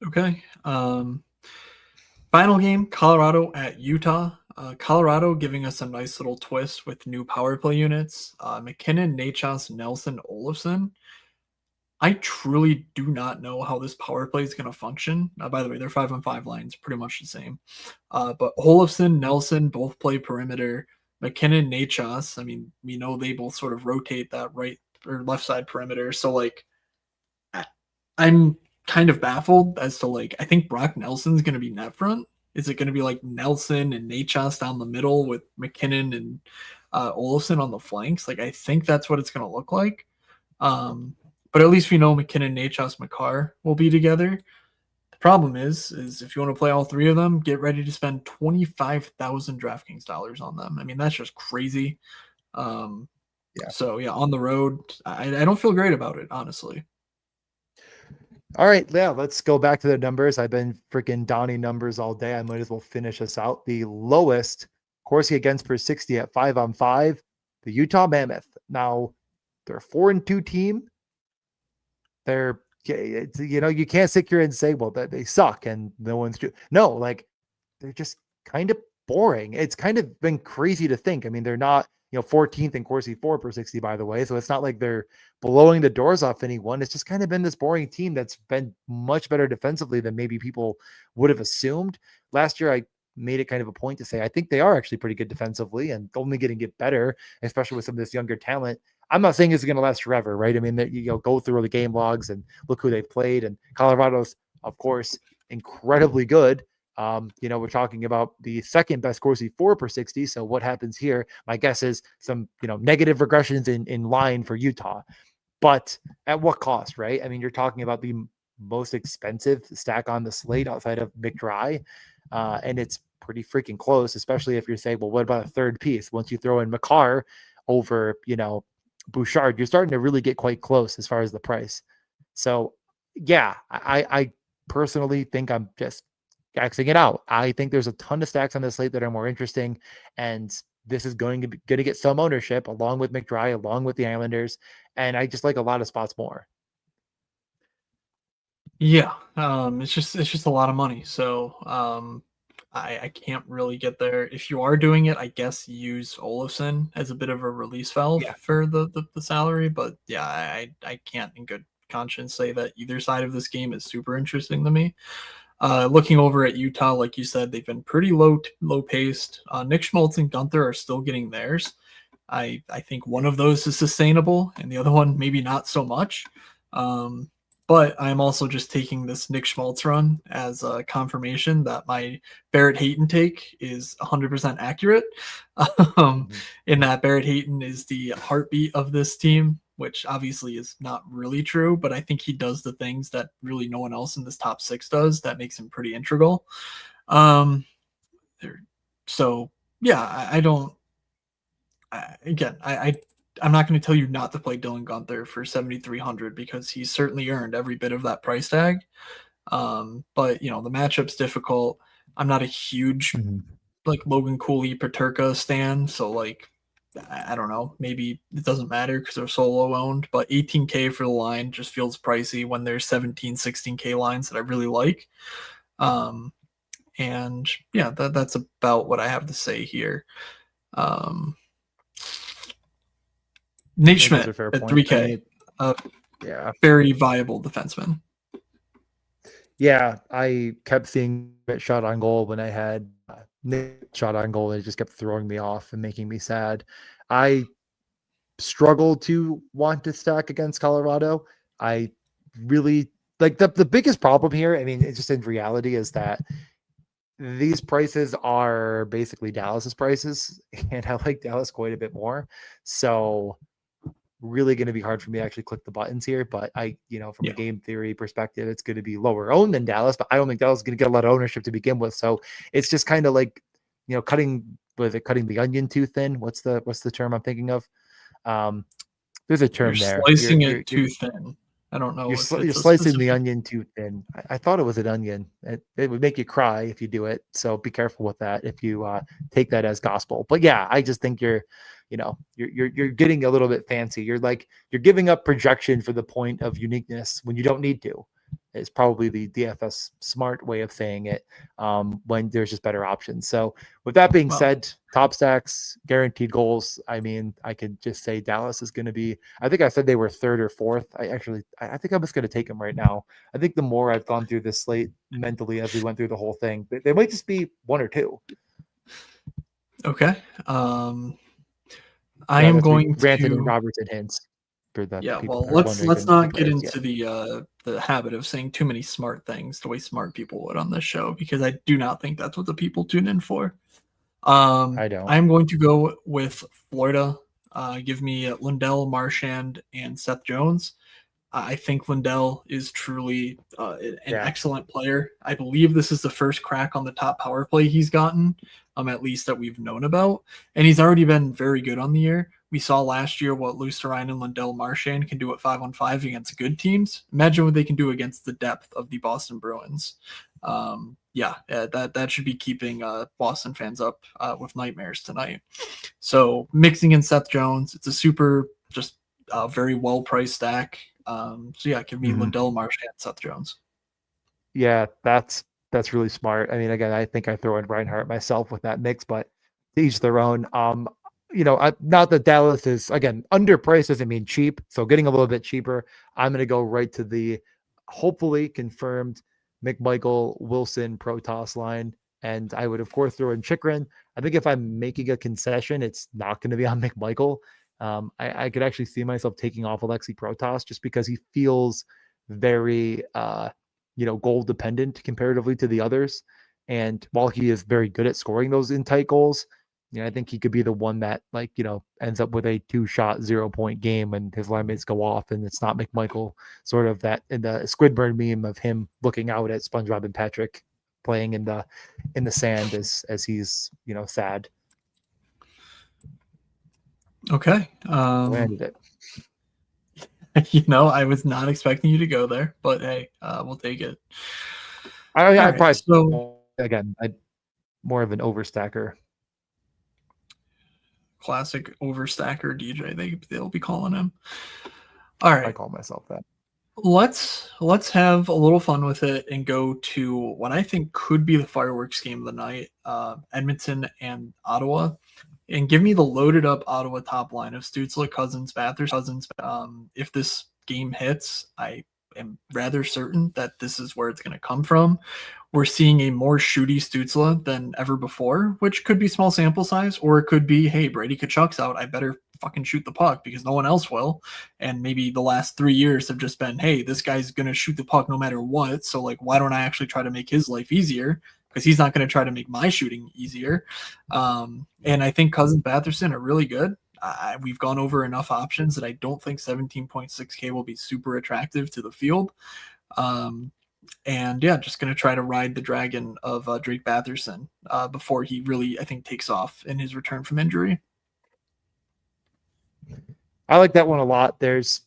Speaker 1: Okay. Final game, Colorado at Utah. Colorado giving us a nice little twist with new power play units. McKinnon, Nachos, Nelson, Olofsson. I truly do not know how this power play is going to function. By the way, their 5-on-5 lines pretty much the same. But Olofsson, Nelson both play perimeter. McKinnon, Nachos. I mean, we know they both sort of rotate that right or left side perimeter. So, like, I'm kind of baffled as to, like, I think Brock Nelson's going to be net front. Is it going to be like Nelson and Nachos down the middle with McKinnon and Olofsson on the flanks? Like, I think that's what it's going to look like. But at least we know McKinnon, Nachos, Makar will be together. The problem is if you want to play all 3 of them, get ready to spend 25,000 DraftKings dollars on them. I mean, that's just crazy. So yeah, on the road, I don't feel great about it, honestly.
Speaker 2: All right, yeah, let's go back to the numbers. I've been freaking donning numbers all day. I might as well finish us out. The lowest Corsi against per 60 at 5-on-5, the Utah Mammoth. Now, they're a 4-2 team. They're, you can't sit here and say, well, that they suck and no one's no, like, they're just kind of boring. It's kind of been crazy to think. I mean, they're not, 14th in Corsi 4 per 60, by the way. So it's not like they're blowing the doors off anyone. It's just kind of been this boring team that's been much better defensively than maybe people would have assumed. Last year, I made it kind of a point to say, I think they are actually pretty good defensively and only going to get better, especially with some of this younger talent. I'm not saying it's going to last forever, right? I mean, go through all the game logs and look who they've played. And Colorado's, of course, incredibly good. We're talking about the second best Corsi 4 per 60. So what happens here? My guess is some, negative regressions in line for Utah. But at what cost, right? I mean, you're talking about the most expensive stack on the slate outside of McDry. And it's pretty freaking close, especially if you're saying, well, what about a third piece? Once you throw in Makar over, Bouchard, you're starting to really get quite close as far as the price. So yeah, I personally think I'm just Xing it out. I think there's a ton of stacks on the slate that are more interesting, and this is going to get some ownership along with McDry, along with the Islanders, and I just like a lot of spots more.
Speaker 1: Yeah, it's just a lot of money. So I can't really get there. If you are doing it, I guess use Olofsson as a bit of a release valve for the salary. But yeah, I can't in good conscience say that either side of this game is super interesting to me. Looking over at Utah, like you said, they've been pretty low paced. Nick Schmaltz and Gunther are still getting theirs. I think one of those is sustainable, and the other one maybe not so much. But I'm also just taking this Nick Schmaltz run as a confirmation that my Barrett Hayton take is 100% accurate. In that Barrett Hayton is the heartbeat of this team, which obviously is not really true, but I think he does the things that really no one else in this top 6 does. That makes him pretty integral. So yeah, I don't. I'm not going to tell you not to play Dylan Gunther for 7,300 because he's certainly earned every bit of that price tag. But the matchup's difficult. I'm not a huge like Logan Cooley Paterka stan, so like I don't know, maybe it doesn't matter because they're solo owned, but 18K for the line just feels pricey when there's 17, 16K lines that I really like. And yeah, that's about what I have to say here. Nate Schmidt at 3K,
Speaker 2: yeah,
Speaker 1: very viable defenseman.
Speaker 2: Yeah, I kept seeing it shot on goal when I had shot on goal, and it just kept throwing me off and making me sad. I struggle to want to stack against Colorado. I really like the biggest problem here. I mean, it's just in reality is that these prices are basically Dallas's prices, and I like Dallas quite a bit more. So really going to be hard for me to actually click the buttons here, but from a game theory perspective, it's going to be lower owned than Dallas, but I don't think Dallas is going to get a lot of ownership to begin with. So it's just kind of like, cutting the onion too thin. What's the term I'm thinking of? There's a term
Speaker 1: You're
Speaker 2: there.
Speaker 1: Slicing it too thin. I don't know.
Speaker 2: You're slicing the onion too thin. I thought it was an onion. It would make you cry if you do it. So be careful with that if you take that as gospel. But yeah, I just think you're getting a little bit fancy. You're giving up projection for the point of uniqueness when you don't need to. It's probably the DFS smart way of saying it, when there's just better options. So with that being said, top stacks, guaranteed goals. I mean, I could just say Dallas is going to be, I think I said they were third or fourth. I think I'm just going to take them right now. I think the more I've gone through this slate mentally as we went through the whole thing, they might just be one or two.
Speaker 1: Okay. I am going
Speaker 2: Granted,
Speaker 1: to
Speaker 2: Robertson hints.
Speaker 1: Let's not get into the habit of saying too many smart things the way smart people would on this show, because I do not think that's what the people tune in for.
Speaker 2: I don't.
Speaker 1: I'm going to go with Florida. Give me Lindell, Marchand, and Seth Jones. I think Lindell is truly an excellent player. I believe this is the first crack on the top power play he's gotten, at least that we've known about. And he's already been very good on the year. We saw last year what Luostarinen, Lindell, Marchand can do at 5-on-5 against good teams. Imagine what they can do against the depth of the Boston Bruins. That should be keeping Boston fans up with nightmares tonight. So mixing in Seth Jones, it's a super just very well-priced stack. Give me Lindell, Marchand, Seth Jones.
Speaker 2: Yeah, that's really smart. I mean, again, I think I throw in Reinhart myself with that mix, but to each their own. Not that Dallas is, again, underpriced doesn't mean cheap. So getting a little bit cheaper, I'm going to go right to the hopefully confirmed McMichael, Wilson, Protoss line. And I would, of course, throw in Chychrun. I think if I'm making a concession, it's not going to be on McMichael. I could actually see myself taking off Alexei Protoss just because he feels very, goal dependent comparatively to the others. And while he is very good at scoring those in tight goals, I think he could be the one that ends up with a 2-shot 0-point game and his line mates go off, and it's not McMichael, sort of that in the Squidburn meme of him looking out at SpongeBob and Patrick playing in the sand as he's sad.
Speaker 1: Okay.
Speaker 2: Landed it.
Speaker 1: I was not expecting you to go there, but hey, we'll take it.
Speaker 2: Again, I'm more of an overstacker.
Speaker 1: Classic overstacker DJ. They'll be calling him. All right.
Speaker 2: I call myself that.
Speaker 1: Let's have a little fun with it and go to what I think could be the fireworks game of the night, Edmonton and Ottawa. And give me the loaded up Ottawa top line of Stützle, Cousins, Cousins. If this game hits, I am rather certain that this is where it's going to come from. We're seeing a more shooty Stützle than ever before, which could be small sample size, or it could be, hey, Brady Tkachuk's out. I better fucking shoot the puck because no one else will. And maybe the last 3 years have just been, hey, this guy's going to shoot the puck no matter what. So, why don't I actually try to make his life easier? Because he's not going to try to make my shooting easier. And I think Cousins, Batherson are really good. We've gone over enough options that I don't think 17.6K will be super attractive to the field. Just going to try to ride the dragon of Drake Batherson before he really, I think, takes off in his return from injury.
Speaker 2: I like that one a lot. There's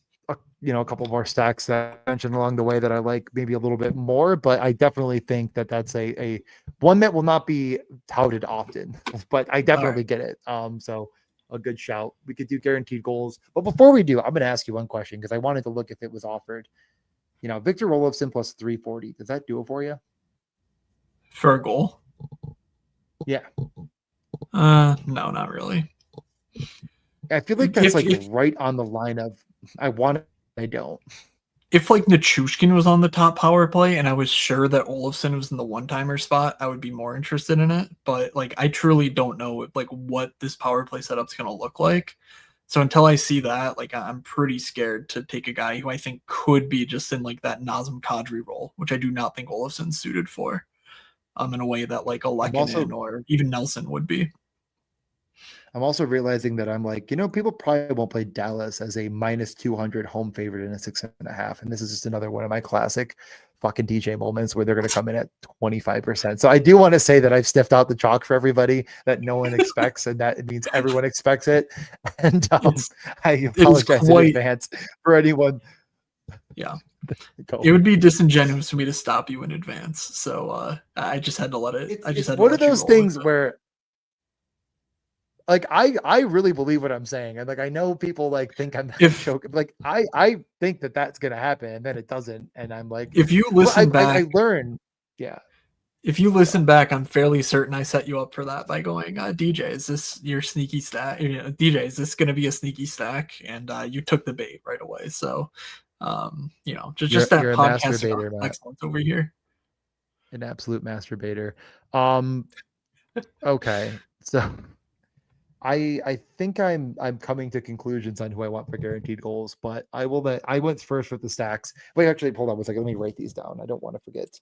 Speaker 2: a couple more stacks that I mentioned along the way that I like maybe a little bit more, but I definitely think that that's a one that will not be touted often, but I definitely get it. So a good shout. We could do guaranteed goals, but before we do, I'm going to ask you one question because I wanted to look if it was offered. Victor Olofsson plus 340. Does that do it for you?
Speaker 1: For a goal?
Speaker 2: Yeah.
Speaker 1: No, not really.
Speaker 2: I feel like that's right on the line of I want it, I don't.
Speaker 1: If like Nichushkin was on the top power play and I was sure that Olofsson was in the one-timer spot, I would be more interested in it. But like I truly don't know like what this power play setup's gonna look like. So until I see that, like I'm pretty scared to take a guy who I think could be just in like that Nazem Kadri role, which I do not think Olofsson's suited for. In a way that like a Lehkonen or even Nelson would be.
Speaker 2: I'm also realizing that I'm like, people probably won't play Dallas as a minus 200 home favorite in a 6.5. And this is just another one of my classic fucking DJ moments where they're going to come in at 25%. So I do want to say that I've sniffed out the chalk for everybody that no one expects, and that it means everyone expects it. And I apologize in advance for anyone.
Speaker 1: Yeah. It would be disingenuous for me to stop you in advance. So I just had to let it. I just had to
Speaker 2: one of those things where like I really believe what I'm saying, and like I know people like think I'm joking. Like I think that that's gonna happen, and then it doesn't, and I'm like,
Speaker 1: if you listen back,
Speaker 2: I learn, yeah.
Speaker 1: If you listen back, I'm fairly certain I set you up for that by going, DJ, is this your sneaky stack? DJ, is this gonna be a sneaky stack? And you took the bait right away. So, just that
Speaker 2: you're
Speaker 1: podcast excellence over here.
Speaker 2: An absolute masturbator. Okay, so. I think I'm coming to conclusions on who I want for guaranteed goals, but I went first with the stacks. Wait, actually, hold on one second. Let me write these down. I don't want to forget.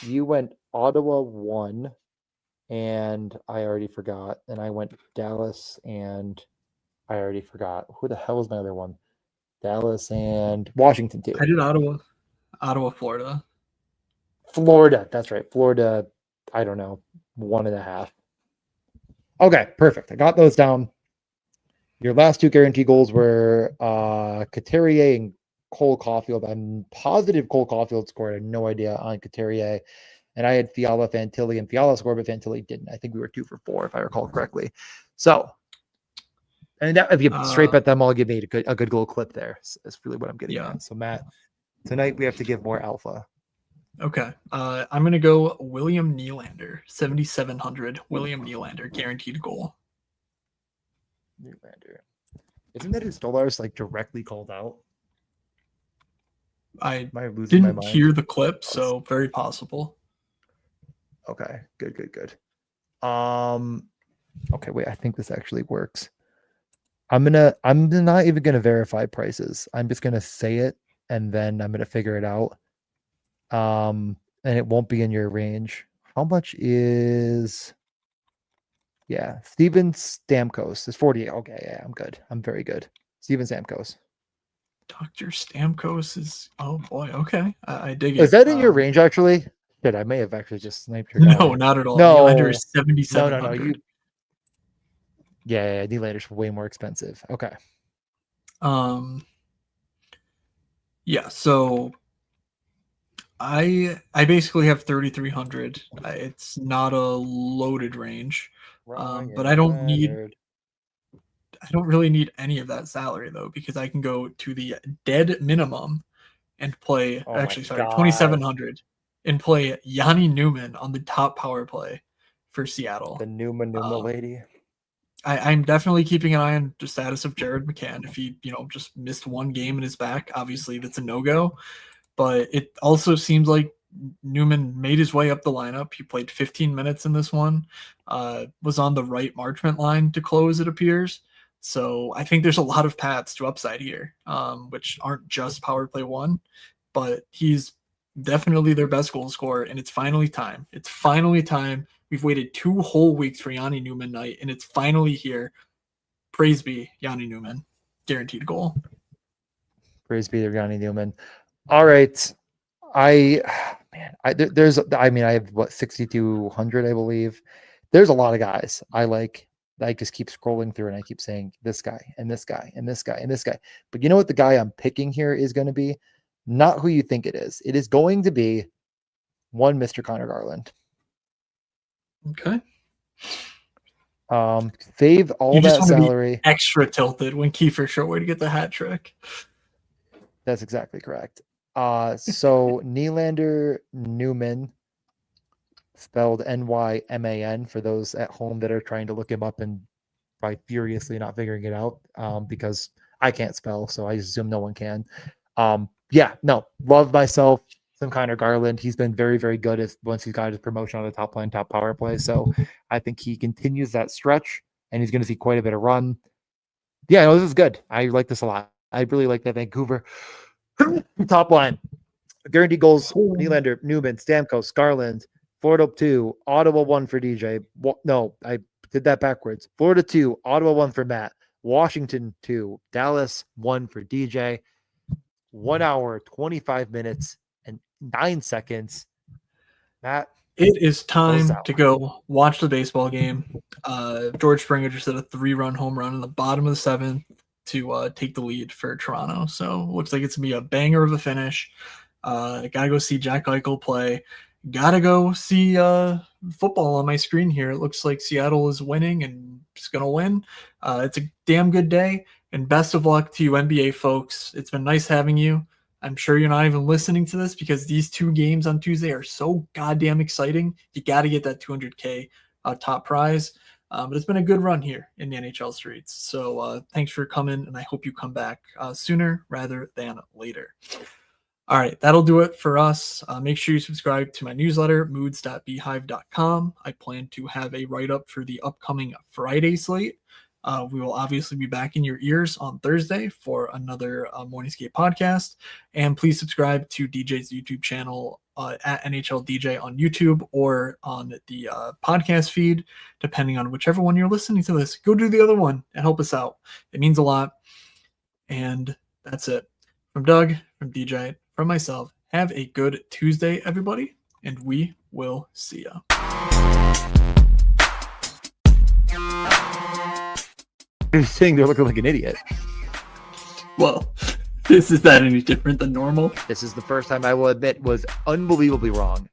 Speaker 2: You went Ottawa 1, and I already forgot. And I went Dallas, and I already forgot. Who the hell was my other one? Dallas and Washington 2.
Speaker 1: I did Ottawa, Florida.
Speaker 2: Florida, that's right. Florida, I don't know, 1.5. Okay, perfect. I got those down. Your last two guarantee goals were Couturier and Cole Caulfield. I'm positive Cole Caulfield scored. I had no idea on Couturier. And I had Fiala, Fantilli, and Fiala scored, but Fantilli didn't. I think we were 2 for 4, if I recall correctly. So, and that, if you straight bet them all, give me a good little clip there. That's really what I'm getting at. So, Matt, tonight we have to give more alpha.
Speaker 1: Okay. I'm going to go William Nylander, 7,700. William Nylander, guaranteed goal.
Speaker 2: Nylander. Isn't that who Stolarz like directly called out?
Speaker 1: I didn't hear the clip, so very possible.
Speaker 2: Okay. Good. Okay, wait, I think this actually works. I'm not even gonna verify prices. I'm just gonna say it and then I'm gonna figure it out. And it won't be in your range. How much is Steven Stamkos is 48. Okay, yeah, I'm good. I'm very good. Steven Stamkos.
Speaker 1: Dr. Stamkos is boy, okay. I dig it.
Speaker 2: Is that in your range actually? Shit, I may have actually just sniped your
Speaker 1: No, not at all.
Speaker 2: No,
Speaker 1: Nylander is 7,700.
Speaker 2: No. Nylander's way more expensive. Okay.
Speaker 1: Yeah, so I basically have 3,300. It's not a loaded range, but I don't really need any of that salary though, because I can go to the dead minimum and play. 2,700 and play Yanni Newman on the top power play for Seattle.
Speaker 2: The Numa lady.
Speaker 1: I'm definitely keeping an eye on the status of Jared McCann. If he, just missed one game in his back, obviously that's a no-go. But it also seems like Newman made his way up the lineup. He played 15 minutes in this one, was on the right Marchment line to close, it appears. So I think there's a lot of paths to upside here, which aren't just power play 1, but he's definitely their best goal scorer, and it's finally time. It's finally time. We've waited 2 whole weeks for Yanni Newman night, and it's finally here. Praise be Yanni Newman. Guaranteed goal.
Speaker 2: Praise be to Yanni Newman. All right. I have 6,200, I believe. There's a lot of guys I like I just keep scrolling through and I keep saying this guy and this guy and this guy and this guy. But you know what the guy I'm picking here is going to be? Not who you think it is. It is going to be one Mr. Connor Garland.
Speaker 1: Okay.
Speaker 2: Save all that salary.
Speaker 1: Extra tilted when Kiefer Shortway to get the hat trick.
Speaker 2: That's exactly correct. So Nylander Newman, spelled Nyman for those at home that are trying to look him up and probably furiously not figuring it out, because I can't spell, so I assume no one can. Love myself some Connor Garland. He's been very, very good once he's got his promotion on the top line, top power play. So I think he continues that stretch, and he's going to see quite a bit of run. Yeah, no, this is good. I like this a lot. I really like that Vancouver top line. Guaranteed goals, Nylander, Newman, Stamkos, Garland. Florida 2, Ottawa 1 for DJ. No, I did that backwards. Florida 2, Ottawa 1 for Matt. Washington 2, Dallas 1 for DJ. 1 hour, 25 minutes, and 9 seconds. Matt,
Speaker 1: it is time to go watch the baseball game. George Springer just hit a 3-run home run in the bottom of the 7th to take the lead for Toronto. So looks like it's going to be a banger of a finish. Gotta go see Jack Eichel play. Gotta go see football on my screen here. It looks like Seattle is winning and it's going to win. It's a damn good day. And best of luck to you NBA folks. It's been nice having you. I'm sure you're not even listening to this because these 2 games on Tuesday are so goddamn exciting. You got to get that $200K top prize. But it's been a good run here in the NHL streets. So thanks for coming, and I hope you come back sooner rather than later. All right, that'll do it for us. Make sure you subscribe to my newsletter, moods.beehive.com. I plan to have a write-up for the upcoming Friday slate. We will obviously be back in your ears on Thursday for another Morning Skate podcast. And please subscribe to DJ's YouTube channel at NHL DJ on YouTube or on the podcast feed, depending on whichever one you're listening to this. Go do the other one and help us out. It means a lot. And that's it. From Doug, from DJ, from myself, have a good Tuesday, everybody, and we will see ya.
Speaker 2: You're saying they're looking like an idiot.
Speaker 1: Well, is that any different than normal?
Speaker 2: This is the first time I will admit was unbelievably wrong.